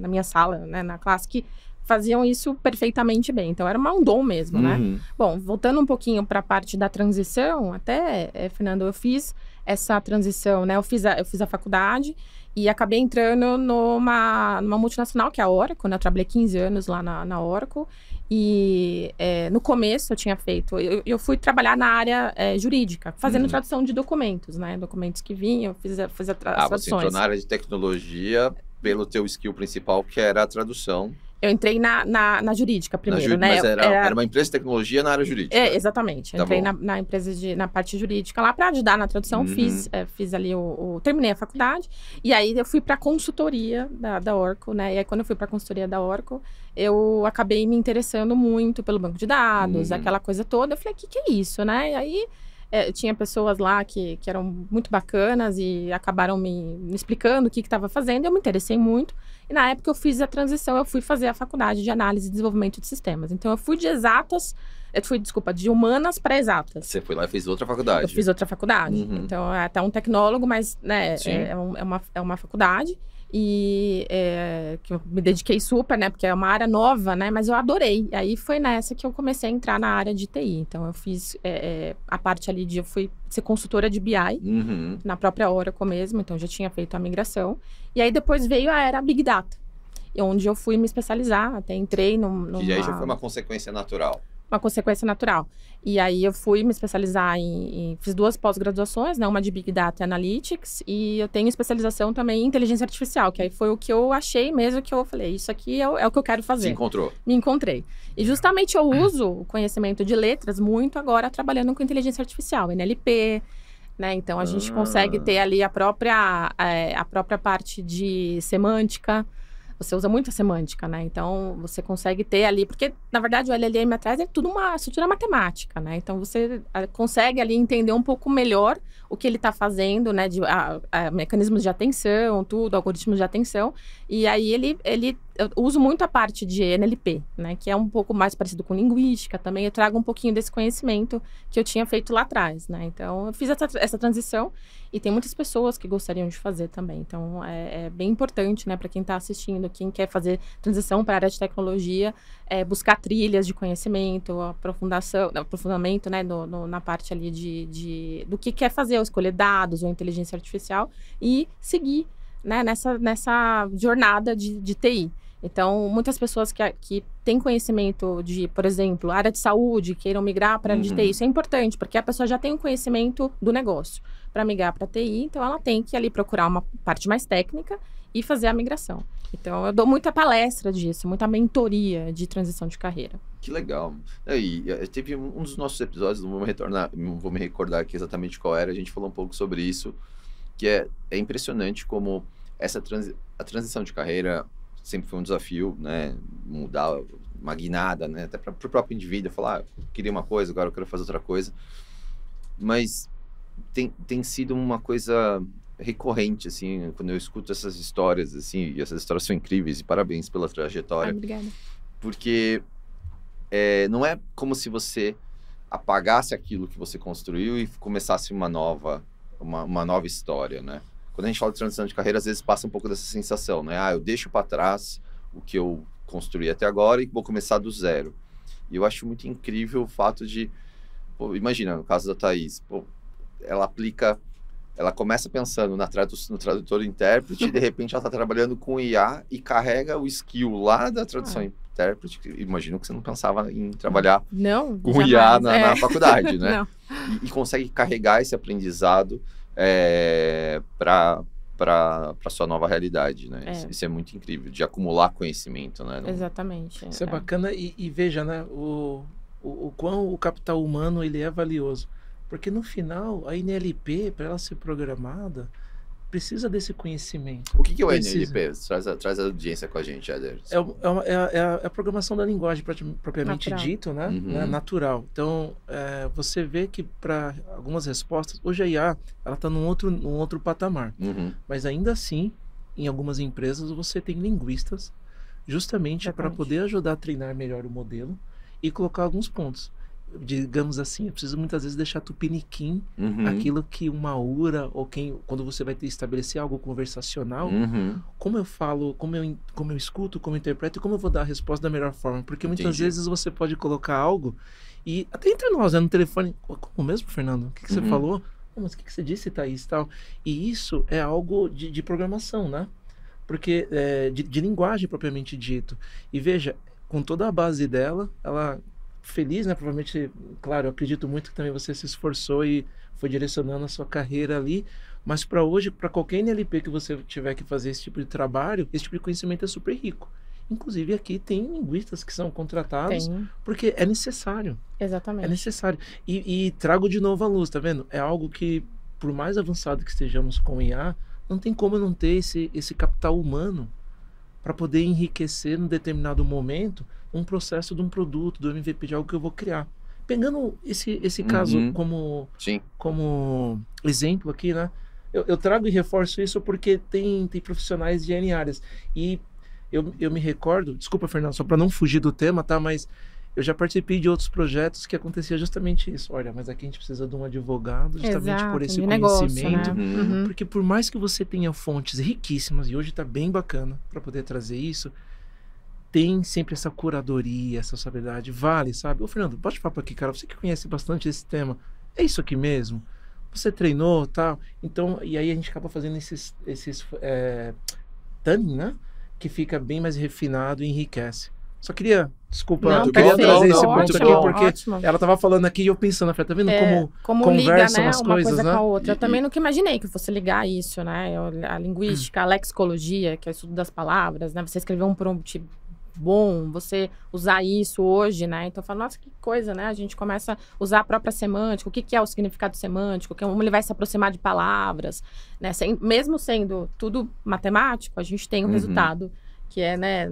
minha sala, né, na classe, que faziam isso perfeitamente bem. Então, era um dom mesmo, né? Bom, voltando um pouquinho para a parte da transição, até, Fernando, eu fiz essa transição, né? Eu fiz a faculdade e acabei entrando numa multinacional, que é a Oracle, né? Eu trabalhei 15 anos lá na Oracle. E no começo eu tinha feito... Eu fui trabalhar na área jurídica, fazendo tradução de documentos, né? Documentos que vinham, eu fiz as traduções. Você entrou na área de tecnologia pelo teu skill principal, que era a tradução. Eu entrei na jurídica primeiro, né? Mas era uma empresa de tecnologia na área jurídica. Exatamente. Eu entrei na empresa na parte jurídica lá para ajudar na tradução. Fiz ali terminei a faculdade. E aí eu fui para a consultoria da Oracle, né? E aí quando eu fui para a consultoria da Oracle, eu acabei me interessando muito pelo banco de dados, aquela coisa toda. Eu falei, o que é isso, né? E aí... tinha pessoas lá que eram muito bacanas e acabaram me explicando o que estava fazendo. Eu me interessei muito. E na época eu fiz a transição, eu fui fazer a faculdade de análise e desenvolvimento de sistemas. Então eu fui de humanas para exatas. Você foi lá e fez outra faculdade. Eu fiz outra faculdade. Então é até um tecnólogo, mas né, é uma faculdade. E que eu me dediquei super, né? Porque é uma área nova, né? Mas eu adorei. E aí foi nessa que eu comecei a entrar na área de TI. Então eu fiz a parte ali eu fui ser consultora de BI na própria Oracle mesmo. Então eu já tinha feito a migração. E aí depois veio a era Big Data, onde eu fui me especializar. Até entrei E aí já foi uma consequência natural. Uma consequência natural. E aí eu fui me especializar fiz 2 pós-graduações, né? Uma de Big Data Analytics e eu tenho especialização também em Inteligência Artificial, que aí foi o que eu achei mesmo, que eu falei, isso aqui é o que eu quero fazer. Se encontrou. Me encontrei. E justamente eu uso o conhecimento de letras muito agora trabalhando com Inteligência Artificial, NLP, né? Então a gente consegue ter ali a própria parte de semântica. Você usa muito a semântica, né? Então, você consegue ter ali... Porque, na verdade, o LLM atrás é tudo uma estrutura matemática, né? Então, você consegue ali entender um pouco melhor o que ele está fazendo, né? Mecanismos de atenção, tudo, algoritmos de atenção. E aí, eu uso muito a parte de NLP, né? Que é um pouco mais parecido com linguística também. Eu trago um pouquinho desse conhecimento que eu tinha feito lá atrás, né? Então, eu fiz essa transição e tem muitas pessoas que gostariam de fazer também. Então, é bem importante, né? Para quem está assistindo, quem quer fazer transição para a área de tecnologia, buscar trilhas de conhecimento, aprofundamento, né? Na parte ali do que quer fazer, ou escolher dados ou inteligência artificial e seguir né, nessa jornada de TI. Então, muitas pessoas que têm conhecimento de, por exemplo, área de saúde, queiram migrar para a área de TI, isso é importante, porque a pessoa já tem um conhecimento do negócio. Para migrar para TI, então ela tem que ali procurar uma parte mais técnica e fazer a migração. Então, eu dou muita palestra disso, muita mentoria de transição de carreira. Que legal. E teve um dos nossos episódios, não vou me recordar aqui exatamente qual era, a gente falou um pouco sobre isso, que é impressionante como a transição de carreira sempre foi um desafio, né? Mudar uma guinada, né? Até para o próprio indivíduo, falar, eu queria uma coisa, agora eu quero fazer outra coisa. Mas tem sido uma coisa recorrente, assim, quando eu escuto essas histórias, assim, e essas histórias são incríveis, e parabéns pela trajetória. Obrigada. Porque não é como se você apagasse aquilo que você construiu e começasse uma nova história, né? Quando a gente fala de transição de carreira, às vezes passa um pouco dessa sensação, né? Eu deixo para trás o que eu construí até agora e vou começar do zero. E eu acho muito incrível o fato de... Pô, imagina, no caso da Thaís, ela começa pensando no tradutor e intérprete e de repente ela está trabalhando com IA e carrega o skill lá da tradução e intérprete. Imagino que você não pensava em trabalhar com jamais, IA na faculdade, né? E consegue carregar esse aprendizado para a sua nova realidade, né? Isso é muito incrível, de acumular conhecimento, né? Exatamente. Isso é bacana e veja, né? O quão o capital humano ele é valioso. Porque no final, a NLP, para ela ser programada, precisa desse conhecimento. O que é o NLP? Traz a audiência com a gente, Éder. É a programação da linguagem propriamente dito, né? Né? Natural. Então, você vê que para algumas respostas, hoje a IA ela está num outro patamar. Mas ainda assim, em algumas empresas, você tem linguistas justamente para poder ajudar a treinar melhor o modelo e colocar alguns pontos. Digamos assim, eu preciso muitas vezes deixar tupiniquim aquilo que uma URA ou quando você vai ter que estabelecer algo conversacional, como eu falo, como eu escuto, como eu interpreto e como eu vou dar a resposta da melhor forma, porque muitas vezes você pode colocar algo e até entre nós, no telefone, como mesmo, Fernando? O que você falou? Mas o que você disse, Thaís, tal? E isso é algo de programação, né? Porque de linguagem propriamente dito. E veja, com toda a base dela, ela feliz, né? Provavelmente, claro, eu acredito muito que também você se esforçou e foi direcionando a sua carreira ali, mas para hoje, para qualquer NLP que você tiver que fazer esse tipo de trabalho, esse tipo de conhecimento é super rico. Inclusive aqui tem linguistas que são contratados porque é necessário. Exatamente. É necessário. E trago de novo à luz, tá vendo? É algo que, por mais avançado que estejamos com IA, não tem como não ter esse capital humano para poder enriquecer num determinado momento um processo de um produto, do MVP, de algo que eu vou criar. Pegando esse caso como exemplo aqui, né? Eu trago e reforço isso porque tem profissionais de N áreas. E eu me recordo, desculpa, Fernando, só para não fugir do tema, tá? Mas eu já participei de outros projetos que acontecia justamente isso. Olha, mas aqui a gente precisa de um advogado justamente por esse conhecimento. Negócio, né? Porque por mais que você tenha fontes riquíssimas, e hoje está bem bacana para poder trazer isso, tem sempre essa curadoria, essa sabedoria. Vale, sabe? Ô, Fernando, bate papo aqui, cara. Você que conhece bastante esse tema. É isso aqui mesmo? Você treinou, tal? Então, e aí a gente acaba fazendo esses tuning, né? Que fica bem mais refinado e enriquece. Só queria, desculpa, queria trazer esse ponto aqui, porque ela estava falando aqui e eu pensando, tá vendo como conversam liga, né, as uma coisas, coisa né? com a outra. Eu também nunca imaginei que fosse ligar isso, né? A linguística, a lexicologia, que é o estudo das palavras, né? Você escrever um prompt bom, você usar isso hoje, né? Então eu falo, nossa, que coisa, né? A gente começa a usar a própria semântica, o que é o significado semântico, como ele vai se aproximar de palavras, né? Mesmo sendo tudo matemático, a gente tem um resultado que é, né,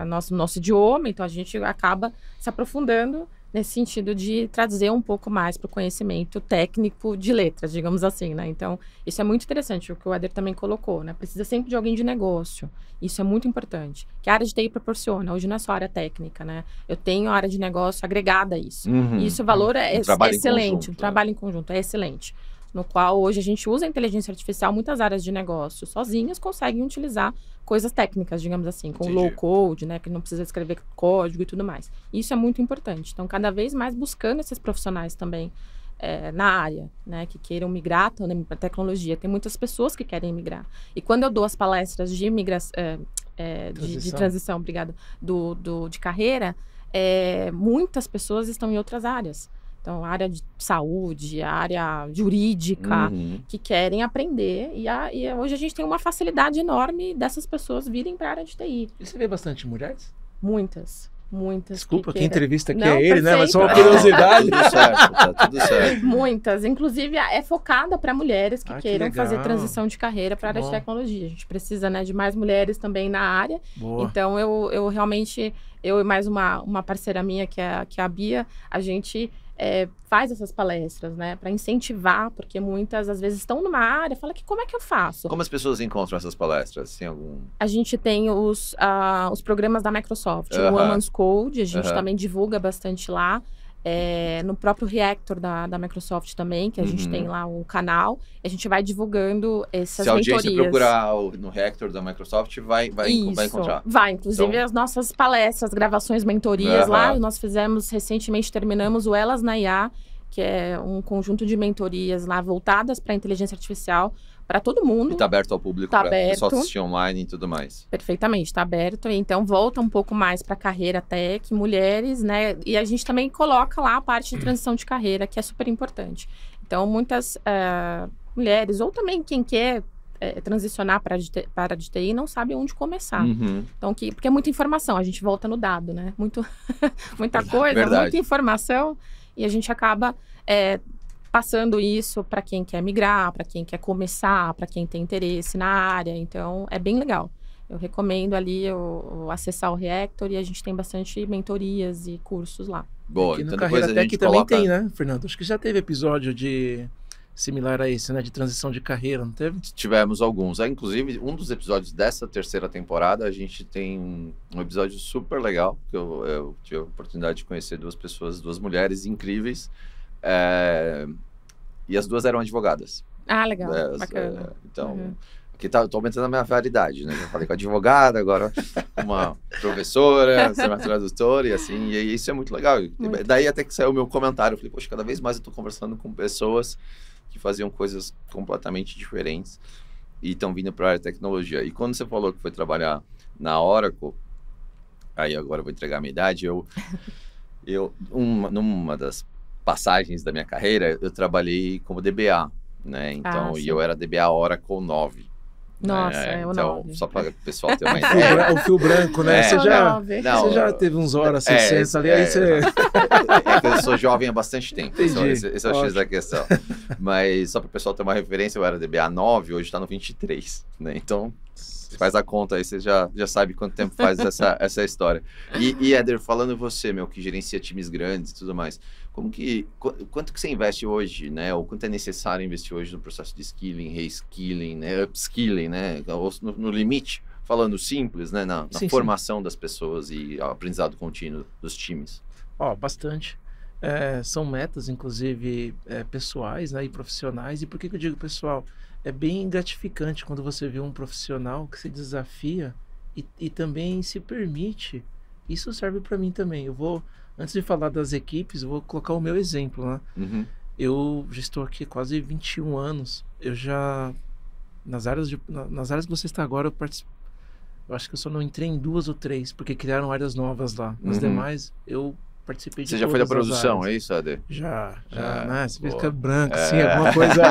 nosso idioma, então a gente acaba se aprofundando nesse sentido de trazer um pouco mais para o conhecimento técnico de letras, digamos assim, né? Então, isso é muito interessante, o que o Éder também colocou, né? Precisa sempre de alguém de negócio, isso é muito importante, que a área de TI proporciona, hoje não é só a área técnica, né? Eu tenho a área de negócio agregada a isso, e isso o valor é excelente, o trabalho em conjunto é excelente, no qual hoje a gente usa a inteligência artificial, muitas áreas de negócio sozinhas conseguem utilizar coisas técnicas, digamos assim, com low code, né, que não precisa escrever código e tudo mais. Isso é muito importante. Então, cada vez mais buscando esses profissionais também na área, né, que queiram migrar também para tecnologia. Tem muitas pessoas que querem migrar. E quando eu dou as palestras de migração, de transição, obrigada, de carreira, muitas pessoas estão em outras áreas. Então, área de saúde, área jurídica, que querem aprender. E hoje a gente tem uma facilidade enorme dessas pessoas virem para a área de TI. E você vê bastante mulheres? Muitas. Desculpa, que entrevista aqui não, é ele, perfeito. né? Mas só uma curiosidade. Tudo certo, tá tudo certo. Muitas. Inclusive, é focada para mulheres que queiram legal. fazer transição de carreira para a área de tecnologia. A gente precisa, né, de mais mulheres também na área. Boa. Então, eu realmente, eu e mais uma parceira minha, que é a Bia, a gente faz essas palestras, né, para incentivar, porque muitas, às vezes, estão numa área, fala que como é que eu faço? Como as pessoas encontram essas palestras? Tem algum... A gente tem os programas da Microsoft, o Women's Code, a gente também divulga bastante lá. No próprio Reactor da Microsoft também, que a gente tem lá um canal, a gente vai divulgando essas mentorias. Se a audiência procurar no Reactor da Microsoft, vai encontrar. Vai, inclusive então... as nossas palestras, gravações, mentorias lá, nós recentemente terminamos o Elas na IA, que é um conjunto de mentorias lá voltadas para a inteligência artificial, para todo mundo. E está aberto ao público, para o pessoal assistir online e tudo mais. Perfeitamente, está aberto. Então, volta um pouco mais para a carreira tech, mulheres, né? E a gente também coloca lá a parte de transição de carreira, que é super importante. Então, muitas mulheres, ou também quem quer transicionar para a área de TI, não sabe onde começar. Então, porque é muita informação, a gente volta no dado, né? Muita coisa, muita informação, e a gente acaba... passando isso para quem quer migrar, para quem quer começar, para quem tem interesse na área. Então, é bem legal. Eu recomendo ali acessar o Reactor e a gente tem bastante mentorias e cursos lá. Boa, aqui no então Carreira Tech também tem, né, Fernando? Acho que já teve episódio similar a esse, né? De transição de carreira, não teve? Tivemos alguns. Inclusive, um dos episódios dessa terceira temporada, a gente tem um episódio super legal, que eu tive a oportunidade de conhecer duas mulheres incríveis. E as duas eram advogadas. Legal, bacana. Então, aqui tô aumentando a minha variedade, né? Já falei com advogada, agora uma professora, uma tradutora, e assim, e isso é muito legal. Daí até que saiu o meu comentário, eu falei, poxa, cada vez mais eu tô conversando com pessoas que faziam coisas completamente diferentes e estão vindo para a área de tecnologia. E quando você falou que foi trabalhar na Oracle, aí agora eu vou entregar a minha idade, numa das passagens da minha carreira, eu trabalhei como DBA, né? Então, e eu era DBA Oracle 9. Nossa, então, só para o pessoal ter uma ideia. O fio branco, né? Você já teve uns horas 60 ali, aí você... que eu sou jovem há bastante tempo. Esse é o X da questão. Mas só para o pessoal ter uma referência, eu era DBA 9, hoje está no 23, né? Então, faz a conta aí, você já sabe quanto tempo faz essa história. E Éder, falando você, que gerencia times grandes e tudo mais, quanto que você investe hoje, né? Ou quanto é necessário investir hoje no processo de skilling, reskilling, né? Upskilling, né? No limite, falando simples, né? Na formação das pessoas e aprendizado contínuo dos times. Bastante. São metas, inclusive, pessoais, né? E profissionais. E por que eu digo pessoal? É bem gratificante quando você vê um profissional que se desafia e também se permite. Isso serve para mim também. Antes de falar das equipes, eu vou colocar o meu exemplo, né? Eu já estou aqui há quase 21 anos. Eu já, nas áreas que você está agora, eu acho que eu só não entrei em 2 ou 3, porque criaram áreas novas lá. Nas demais, eu participei de Você já foi da produção, é isso, Ade? Já, né? Você fica branco, assim, alguma coisa...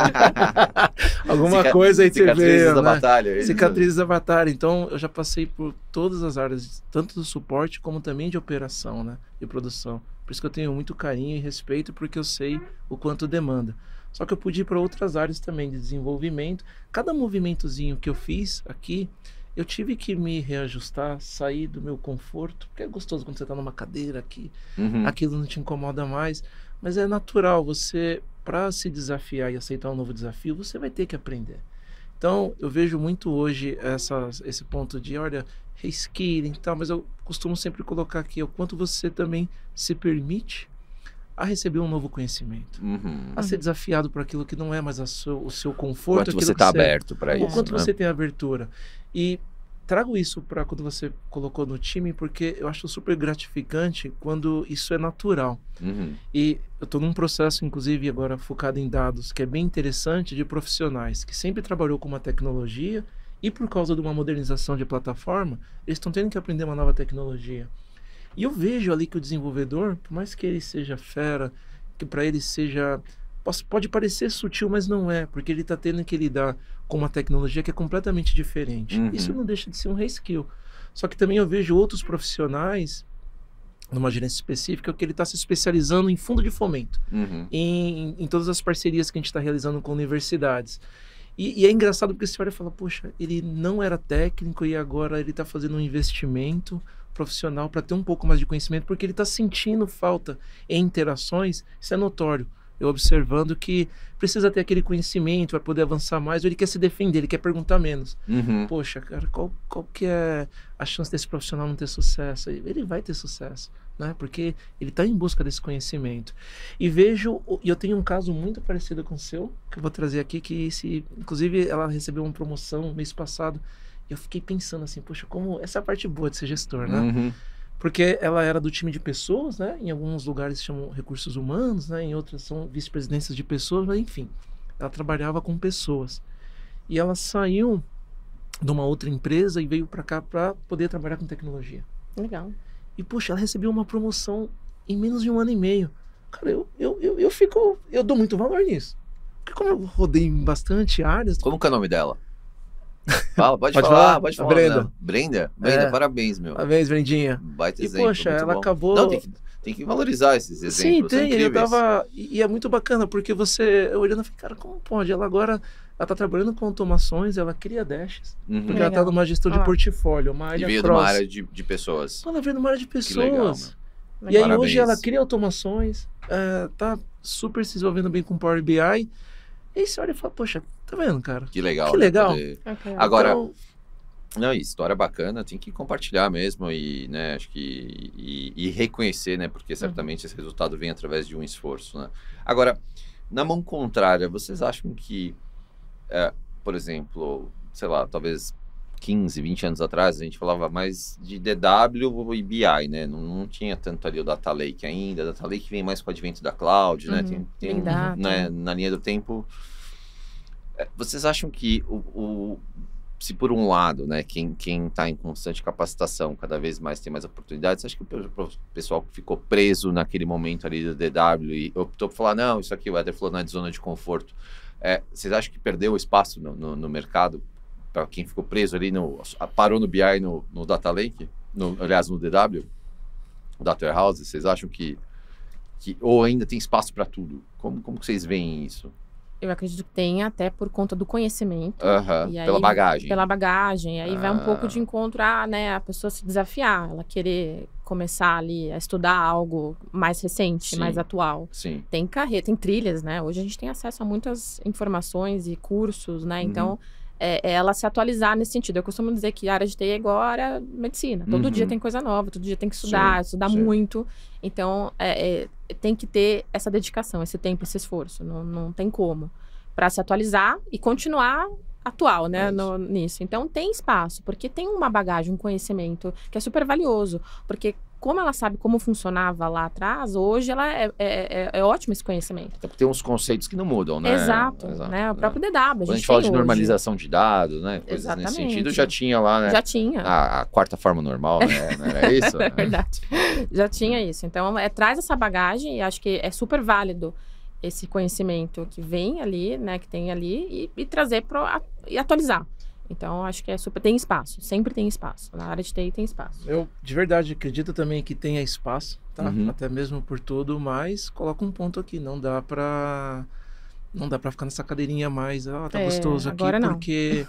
alguma coisa aí você vê, Cicatrizes da batalha. É isso? Cicatrizes da batalha. Então, eu já passei por todas as áreas, tanto do suporte, como também de operação, né? E produção. Por isso que eu tenho muito carinho e respeito, porque eu sei o quanto demanda. Só que eu pude ir para outras áreas também, de desenvolvimento. Cada movimentozinho que eu fiz aqui, eu tive que me reajustar, sair do meu conforto, porque é gostoso quando você está numa cadeira aqui, aquilo não te incomoda mais, mas é natural, para se desafiar e aceitar um novo desafio, você vai ter que aprender. Então, eu vejo muito hoje esse ponto de, olha, reskilling e tal, mas eu costumo sempre colocar aqui o quanto você também se permite a receber um novo conhecimento, a ser desafiado por aquilo que não é mais o seu conforto. Quanto você está aberto para isso. O quanto você tem abertura. E trago isso para quando você colocou no time, porque eu acho super gratificante quando isso é natural. E eu estou num processo, inclusive, agora focado em dados, que é bem interessante, de profissionais que sempre trabalhou com uma tecnologia e por causa de uma modernização de plataforma, eles estão tendo que aprender uma nova tecnologia. E eu vejo ali que o desenvolvedor, por mais que ele seja fera, que para ele seja... Pode parecer sutil, mas não é, porque ele está tendo que lidar com uma tecnologia que é completamente diferente. Isso não deixa de ser um reskill. Só que também eu vejo outros profissionais, numa gerência específica, que ele está se especializando em fundo de fomento, em todas as parcerias que a gente está realizando com universidades. E é engraçado porque você olha e fala, poxa, ele não era técnico e agora ele está fazendo um investimento profissional para ter um pouco mais de conhecimento, porque ele está sentindo falta em interações, isso é notório. Eu observando que precisa ter aquele conhecimento para poder avançar mais, ou ele quer se defender, ele quer perguntar menos. Poxa, cara, qual que é a chance desse profissional não ter sucesso? Ele vai ter sucesso, né? Porque ele está em busca desse conhecimento. E eu tenho um caso muito parecido com o seu, que eu vou trazer aqui, inclusive ela recebeu uma promoção mês passado, e eu fiquei pensando assim, poxa, como essa é a parte boa de ser gestor, né? Porque ela era do time de pessoas, né? Em alguns lugares chamam recursos humanos, né? Em outros são vice-presidências de pessoas, mas enfim, ela trabalhava com pessoas. E ela saiu de uma outra empresa e veio para cá para poder trabalhar com tecnologia. Legal. E, poxa, ela recebeu uma promoção em menos de 1 ano e meio. Cara, eu dou muito valor nisso. Porque como eu rodei em bastante áreas... Como que é o nome dela? Fala, pode falar. Brenda. Brenda, parabéns, meu. Parabéns, Brendinha. Baita E, exemplo, poxa, ela bom. acabou... Não, tem que valorizar esses exemplos. Sim, tem. São incríveis. E é muito bacana, porque você, olhando, eu falei, cara, como pode? Ela agora, ela tá trabalhando com automações, ela cria dashes, porque ela tá numa gestão de portfólio, uma área cross. E veio de uma área de pessoas. Ela veio de uma área de pessoas. Que legal, meu. E aí hoje ela cria automações, tá super se desenvolvendo bem com Power BI. E aí você olha e fala, poxa, tá vendo, cara? Que legal. Que legal. Agora... Então, não, história bacana, tem que compartilhar mesmo e, né, acho que e reconhecer, né, porque certamente esse resultado vem através de um esforço, né. Agora, na mão contrária, vocês acham que, por exemplo, sei lá, talvez 15, 20 anos atrás, a gente falava mais de DW e BI, né, não tinha tanto ali o Data Lake ainda, o Data Lake vem mais com o advento da cloud, né, tem né, na linha do tempo. Vocês acham que se por um lado, né, quem está em constante capacitação cada vez mais tem mais oportunidades, acho que o pessoal que ficou preso naquele momento ali do DW e optou por falar, não, isso aqui o Éder falou, não é de zona de conforto. Vocês acham que perdeu espaço no mercado para quem ficou preso ali, parou no BI e no Data Lake? Aliás, no DW? O Data Warehouse, vocês acham que ou ainda tem espaço para tudo? Como que vocês veem isso? Eu acredito que tem, até por conta do conhecimento. E aí, pela bagagem. Pela bagagem. Aí vai um pouco de encontro né, a pessoa se desafiar, ela querer começar ali a estudar algo mais recente, mais atual. Sim. Tem carreira, tem trilhas, né? Hoje a gente tem acesso a muitas informações e cursos, né? Então, ela se atualizar nesse sentido. Eu costumo dizer que a área de TI é igual a área de medicina. Todo dia tem coisa nova, todo dia tem que estudar muito. Então, tem que ter essa dedicação, esse tempo, esse esforço. Não tem como. Para se atualizar e continuar atual, né, nisso. Então, tem espaço, porque tem uma bagagem, um conhecimento que é super valioso. Porque como ela sabe como funcionava lá atrás, hoje ela é ótimo esse conhecimento. Até porque tem uns conceitos que não mudam, né? Exato, né? O próprio DW, Quando a gente fala de normalização de dados, né? Coisas nesse sentido, já tinha lá, né? Já tinha. A quarta forma normal, né? Não era isso? É verdade. Já tinha isso. Então, traz essa bagagem e acho que é super válido esse conhecimento que vem ali, né? Que tem ali e trazer e atualizar. Então, acho que tem espaço, sempre tem espaço. Na área de TI tem espaço. Eu, de verdade, acredito também que tenha espaço, tá? Até mesmo por tudo, mas coloca um ponto aqui, não dá pra ficar nessa cadeirinha mais, tá gostoso aqui, porque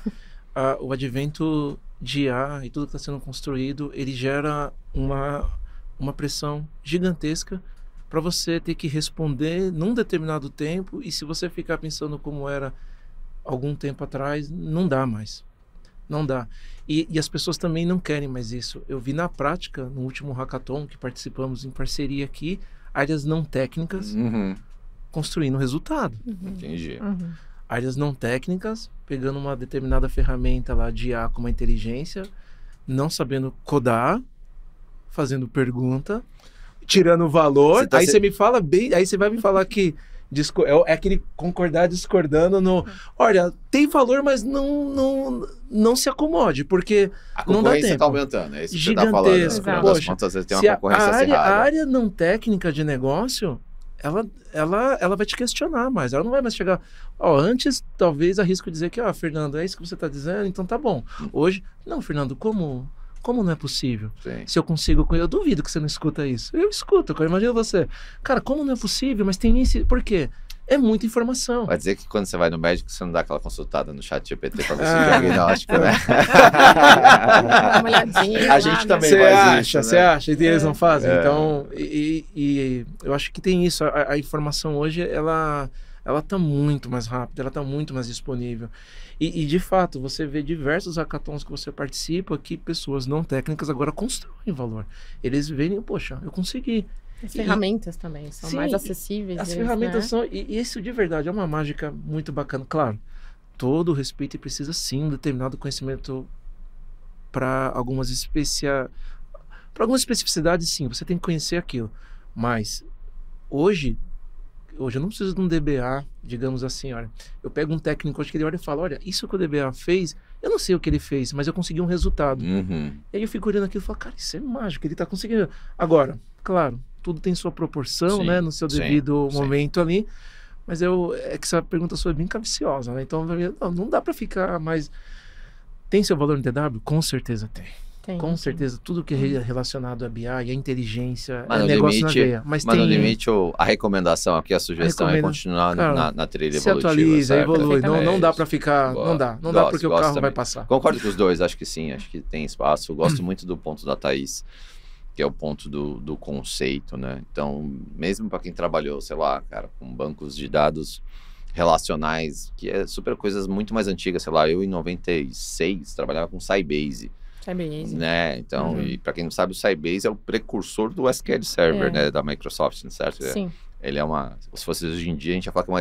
o advento de IA e tudo que está sendo construído, ele gera uma pressão gigantesca para você ter que responder num determinado tempo, e se você ficar pensando como era algum tempo atrás, não dá mais. Não dá. E as pessoas também não querem mais isso. Eu vi na prática, no último hackathon que participamos em parceria aqui, áreas não técnicas construindo resultado. Entendi. Áreas não técnicas, pegando uma determinada ferramenta lá de IA com uma inteligência, não sabendo codar, fazendo pergunta, tirando valor. Aí você me fala bem, aí você vai me falar que é aquele concordar discordando no... Olha, tem valor, mas não se acomode, porque não dá tempo. A concorrência está aumentando, é isso que gigantesca. Você está falando. Poxa, contas, você tem uma concorrência acirrada. A área não técnica de negócio, ela vai te questionar mais. Ela não vai mais chegar... antes, talvez, arrisco dizer que, Fernando, é isso que você está dizendo? Então tá bom. Hoje, não, Fernando, como não é possível? Sim. Se eu consigo... Eu duvido que você não escuta isso. Eu escuto, eu imagino você. Cara, como não é possível? Mas tem esse... Por quê? É muita informação. Vai dizer que quando você vai no médico, você não dá aquela consultada no chat GPT para você o diagnóstico, né? Dá uma olhadinha. A gente também faz isso, né? Você acha? E eles não fazem? Então, e eu acho que tem isso. A informação hoje, ela tá muito mais rápida, ela tá muito mais disponível. E de fato, você vê diversos hackathons que você participa que pessoas não técnicas agora constroem valor. Eles veem, poxa, eu consegui. As ferramentas também são mais acessíveis. As ferramentas são... E isso de verdade é uma mágica muito bacana. Claro, todo respeito e precisa sim um determinado conhecimento para algumas especificidades, sim. Você tem que conhecer aquilo. Mas hoje eu não preciso de um DBA, digamos assim, olha. Eu pego um técnico hoje que ele olha e fala, olha, isso que o DBA fez, eu não sei o que ele fez, mas eu consegui um resultado. Uhum. E aí eu fico olhando aquilo e falo, cara, isso é mágico, ele tá conseguindo. Agora, claro, tudo tem sua proporção, né, no seu devido momento ali, mas é que essa pergunta sua é bem capciosa, né, então não dá para ficar mais... Tem seu valor no DW? Com certeza tem. Com certeza, tudo que é relacionado a BI, a inteligência, é negócio na veia. Mas no limite, a recomendação aqui, a sugestão é continuar na trilha se evolutiva. Se atualiza, certo? Evolui. Não dá para ficar... Não dá porque o carro vai passar. Concordo com os dois, acho que sim, acho que tem espaço. Eu gosto muito do ponto da Thaís, que é o ponto do conceito, né? Então, mesmo para quem trabalhou, sei lá, cara, com bancos de dados relacionais, que é super coisas muito mais antigas, sei lá, eu em 96 trabalhava com Sybase. Né? Então, e para quem não sabe, o Sybase é o precursor do SQL Server, né? Da Microsoft, certo? Sim. Ele é se fosse hoje em dia, a gente ia falar que é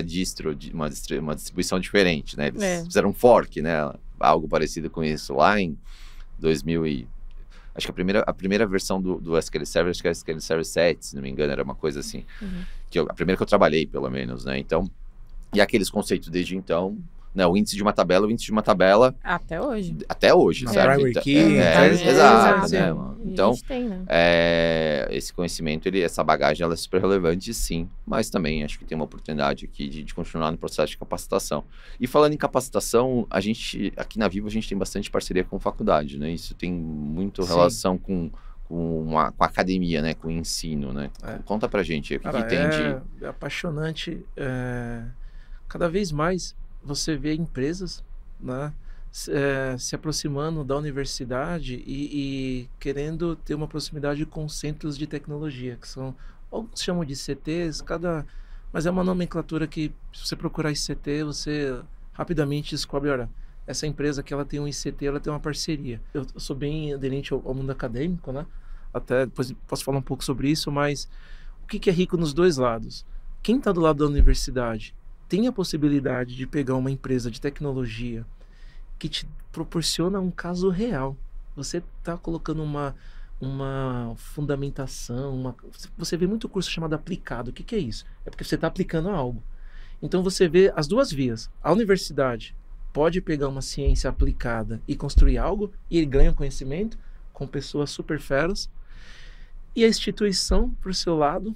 uma distribuição diferente, né? Eles fizeram um fork, né? Algo parecido com isso lá em 2000 acho que a primeira versão do SQL Server, acho que era SQL Server 7, se não me engano, era uma coisa assim. A primeira que eu trabalhei, pelo menos, né? Então, e aqueles conceitos desde então... Não, o índice de uma tabela... Até hoje. Até hoje, certo? Primary então, key. Exato, né? Então, né? Esse conhecimento, essa bagagem, ela é super relevante, sim. Mas também acho que tem uma oportunidade aqui de continuar no processo de capacitação. E falando em capacitação, aqui na Vivo, a gente tem bastante parceria com faculdade, né? Isso tem muito relação com a academia, né? Com o ensino, né? Conta pra gente o que tem de... É apaixonante. Cada vez mais... Você vê empresas, né, se aproximando da universidade e querendo ter uma proximidade com centros de tecnologia, que são, alguns chamam de ICTs, mas é uma nomenclatura que, se você procurar ICT, você rapidamente descobre, olha, essa empresa que ela tem um ICT, ela tem uma parceria. Eu sou bem aderente ao mundo acadêmico, né? Até depois posso falar um pouco sobre isso, mas o que é rico nos dois lados? Quem está do lado da universidade tem a possibilidade de pegar uma empresa de tecnologia que te proporciona um caso real. Você está colocando uma fundamentação, você vê muito curso chamado aplicado. O que é isso? É porque você está aplicando a algo. Então você vê as duas vias. A universidade pode pegar uma ciência aplicada e construir algo, e ele ganha conhecimento com pessoas super feras. E a instituição, por seu lado,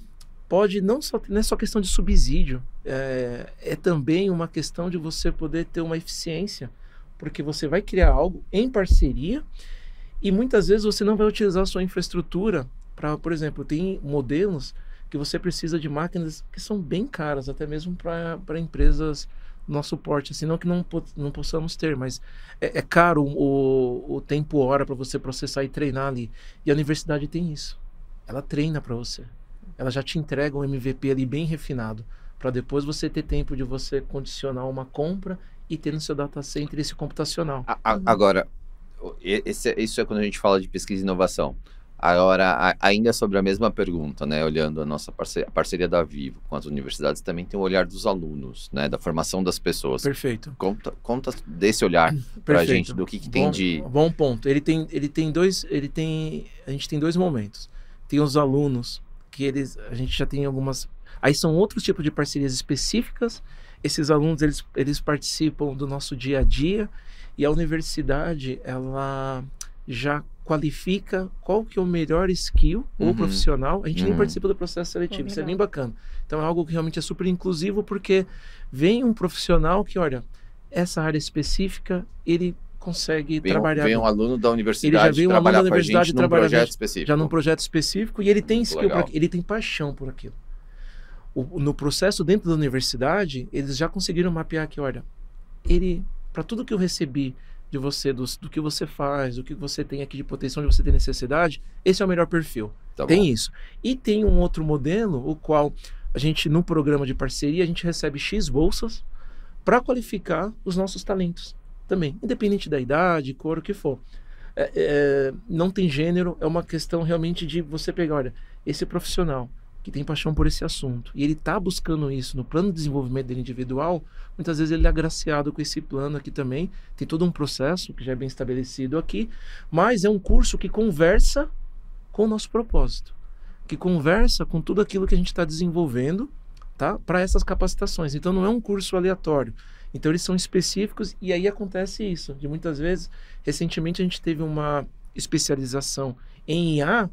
pode não é só questão de subsídio, é também uma questão de você poder ter uma eficiência, porque você vai criar algo em parceria e muitas vezes você não vai utilizar a sua infraestrutura para, por exemplo, tem modelos que você precisa de máquinas que são bem caras, até mesmo para empresas do nosso porte, assim, não que não possamos ter, mas é caro o tempo hora para você processar e treinar ali. E a universidade tem isso, ela treina para você. Ela já te entrega um MVP ali bem refinado, para depois você ter tempo de você condicionar uma compra e ter no seu data center esse computacional. Agora, isso é quando a gente fala de pesquisa e inovação. Agora, ainda sobre a mesma pergunta, né, olhando a nossa parceria da Vivo com as universidades, também tem o olhar dos alunos, né, da formação das pessoas. Perfeito. Conta desse olhar pra gente, do que tem de... Bom ponto. A gente tem dois momentos. Tem os alunos, que a gente já tem algumas... Aí são outros tipos de parcerias específicas. Esses alunos, eles participam do nosso dia a dia, e a universidade, ela já qualifica qual que é o melhor skill ou profissional. A gente nem participa do processo seletivo, isso é bem bacana. Então é algo que realmente é super inclusivo, porque vem um profissional que, olha, essa área específica, ele consegue trabalhar. Vem um aluno da universidade trabalhar com a gente num projeto específico. Já num projeto específico, e ele tem skill, ele tem paixão por aquilo. No processo dentro da universidade, eles já conseguiram mapear que, olha, para tudo que eu recebi de você, do que você faz, do que você tem aqui de potencial, onde você tem necessidade, esse é o melhor perfil. Tem isso. E tem um outro modelo, o qual a gente, no programa de parceria, a gente recebe X bolsas para qualificar os nossos talentos também, independente da idade, cor, o que for. Não tem gênero, é uma questão realmente de você pegar, olha, esse profissional que tem paixão por esse assunto, e ele está buscando isso no plano de desenvolvimento dele individual, muitas vezes ele é agraciado com esse plano aqui também, tem todo um processo que já é bem estabelecido aqui, mas é um curso que conversa com o nosso propósito, que conversa com tudo aquilo que a gente está desenvolvendo, tá? Para essas capacitações. Então não é um curso aleatório, então eles são específicos, e aí acontece isso, de muitas vezes, recentemente a gente teve uma especialização em IA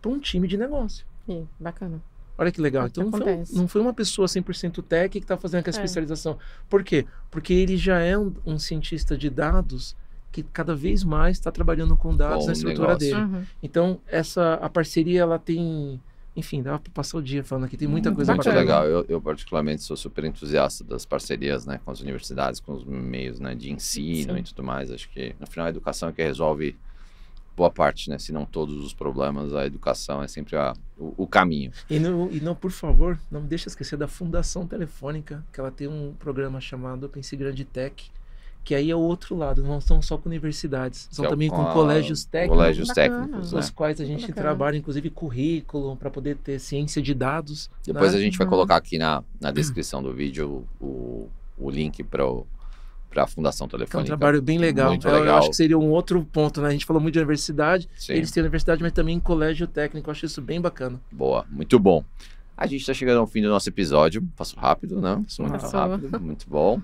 para um time de negócio. Sim, bacana. Olha que legal. Então não foi uma pessoa 100% tech que está fazendo aquela especialização. Por quê? Porque ele já é um cientista de dados que cada vez mais está trabalhando com dados na estrutura dele. Então, a parceria, ela tem... Enfim, dá para passar o dia falando aqui, tem muita coisa bacana. Muito legal. Eu particularmente sou super entusiasta das parcerias, né, com as universidades, com os meios, né, de ensino e tudo mais. Acho que, no final, a educação é que resolve boa parte, né? Se não todos os problemas, a educação é sempre o caminho. E não, por favor, não me deixe esquecer da Fundação Telefônica, que ela tem um programa chamado Pense Grande Tech, que aí é o outro lado, não são só com universidades, são também com colégios técnicos, os quais a gente trabalha, inclusive, currículo, para poder ter ciência de dados. Depois a gente vai colocar aqui na descrição do vídeo o link para a Fundação Telefônica. É um trabalho bem legal. Muito legal. Eu acho que seria um outro ponto, né? A gente falou muito de universidade, eles têm universidade, mas também colégio técnico. Eu acho isso bem bacana. Boa, muito bom. A gente está chegando ao fim do nosso episódio. Passo rápido, né? Muito rápido, muito bom.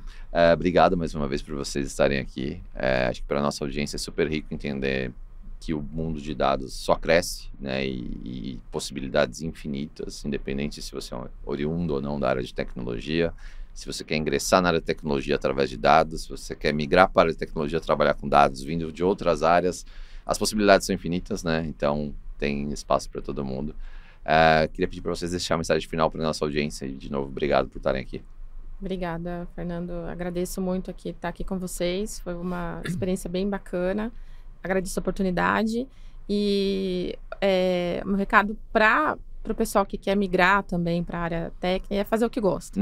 Obrigado mais uma vez por vocês estarem aqui. Acho que para a nossa audiência é super rico entender que o mundo de dados só cresce, né? E possibilidades infinitas, independente se você é oriundo ou não da área de tecnologia. Se você quer ingressar na área de tecnologia através de dados, se você quer migrar para a área de tecnologia, trabalhar com dados vindo de outras áreas, as possibilidades são infinitas, né? Então, tem espaço para todo mundo. Queria pedir para vocês deixar uma mensagem final para a nossa audiência. E, de novo, obrigado por estarem aqui. Obrigada, Fernando. Agradeço muito estar aqui com vocês. Foi uma experiência bem bacana. Agradeço a oportunidade. E meu recado para o pessoal que quer migrar também para a área técnica é fazer o que gosta.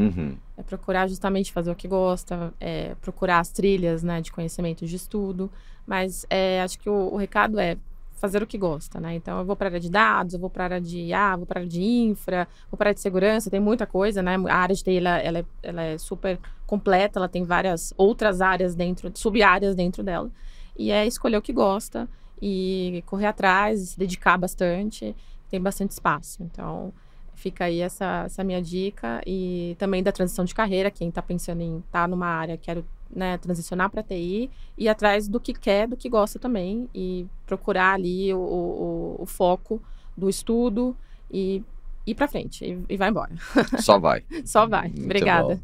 É procurar justamente fazer o que gosta, procurar as trilhas, né, de conhecimento de estudo, mas acho que o recado é fazer o que gosta, né? Então eu vou para a área de dados, eu vou para a área de IA, vou para a área de infra, vou para a área de segurança, tem muita coisa, né? A área de TI ela é super completa, ela tem várias outras áreas dentro, sub-áreas dentro dela, e é escolher o que gosta e correr atrás, se dedicar bastante. Tem bastante espaço, então fica aí essa minha dica. E também da transição de carreira, quem está pensando em estar numa área, quero, né, transicionar para TI, ir atrás do que quer, do que gosta também, e procurar ali o foco do estudo e ir para frente, e vai embora. Só vai. Só vai. Muito Obrigada.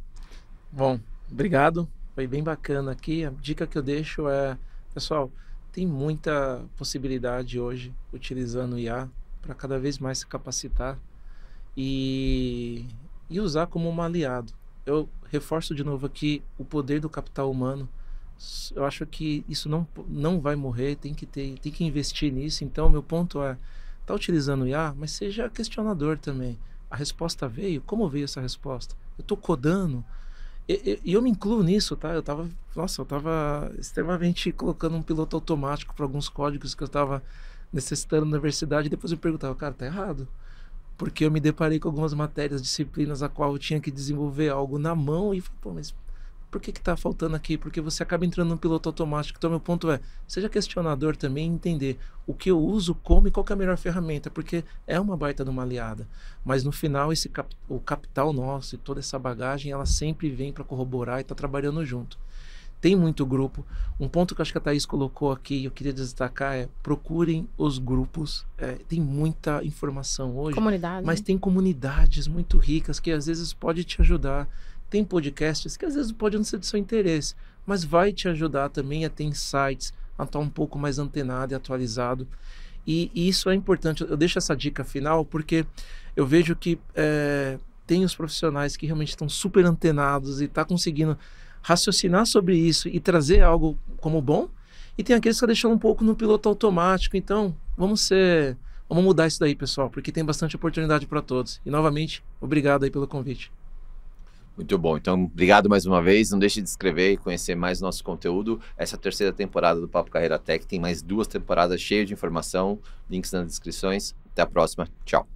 Bom, obrigado, foi bem bacana aqui. A dica que eu deixo é, pessoal, tem muita possibilidade hoje utilizando o IA para cada vez mais se capacitar e usar como um aliado. Eu reforço de novo aqui o poder do capital humano. Eu acho que isso não vai morrer, tem que investir nisso. Então, meu ponto é, tá utilizando o IA, mas seja questionador também. A resposta veio, como veio essa resposta? Eu estou codando, e eu me incluo nisso, tá? Eu tava extremamente colocando um piloto automático para alguns códigos que eu estava necessitando na universidade, e depois eu perguntava, cara, tá errado. Porque eu me deparei com algumas matérias, disciplinas, a qual eu tinha que desenvolver algo na mão e falei, pô, mas por que tá faltando aqui? Porque você acaba entrando no piloto automático. Então, meu ponto é, seja questionador também, entender o que eu uso, como e qual que é a melhor ferramenta, porque é uma baita de uma aliada. Mas no final, o capital nosso e toda essa bagagem, ela sempre vem para corroborar e tá trabalhando junto. Tem muito grupo. Um ponto que eu acho que a Thaís colocou aqui e eu queria destacar é procurem os grupos. Tem muita informação hoje, Comunidade, mas né? tem comunidades muito ricas que às vezes pode te ajudar. Tem podcasts que às vezes pode não ser de seu interesse, mas vai te ajudar também a ter insights, a estar um pouco mais antenado e atualizado. E isso é importante. Eu deixo essa dica final porque eu vejo que tem os profissionais que realmente estão super antenados e estão conseguindo raciocinar sobre isso e trazer algo como bom, e tem aqueles que estão deixando um pouco no piloto automático. Então, vamos mudar isso daí, pessoal, porque tem bastante oportunidade para todos. E, novamente, obrigado aí pelo convite. Muito bom. Então, obrigado mais uma vez. Não deixe de se inscrever e conhecer mais nosso conteúdo. Essa é a 3ª temporada do Papo Carreira Tech. Tem mais 2 temporadas cheias de informação. Links nas descrições. Até a próxima. Tchau.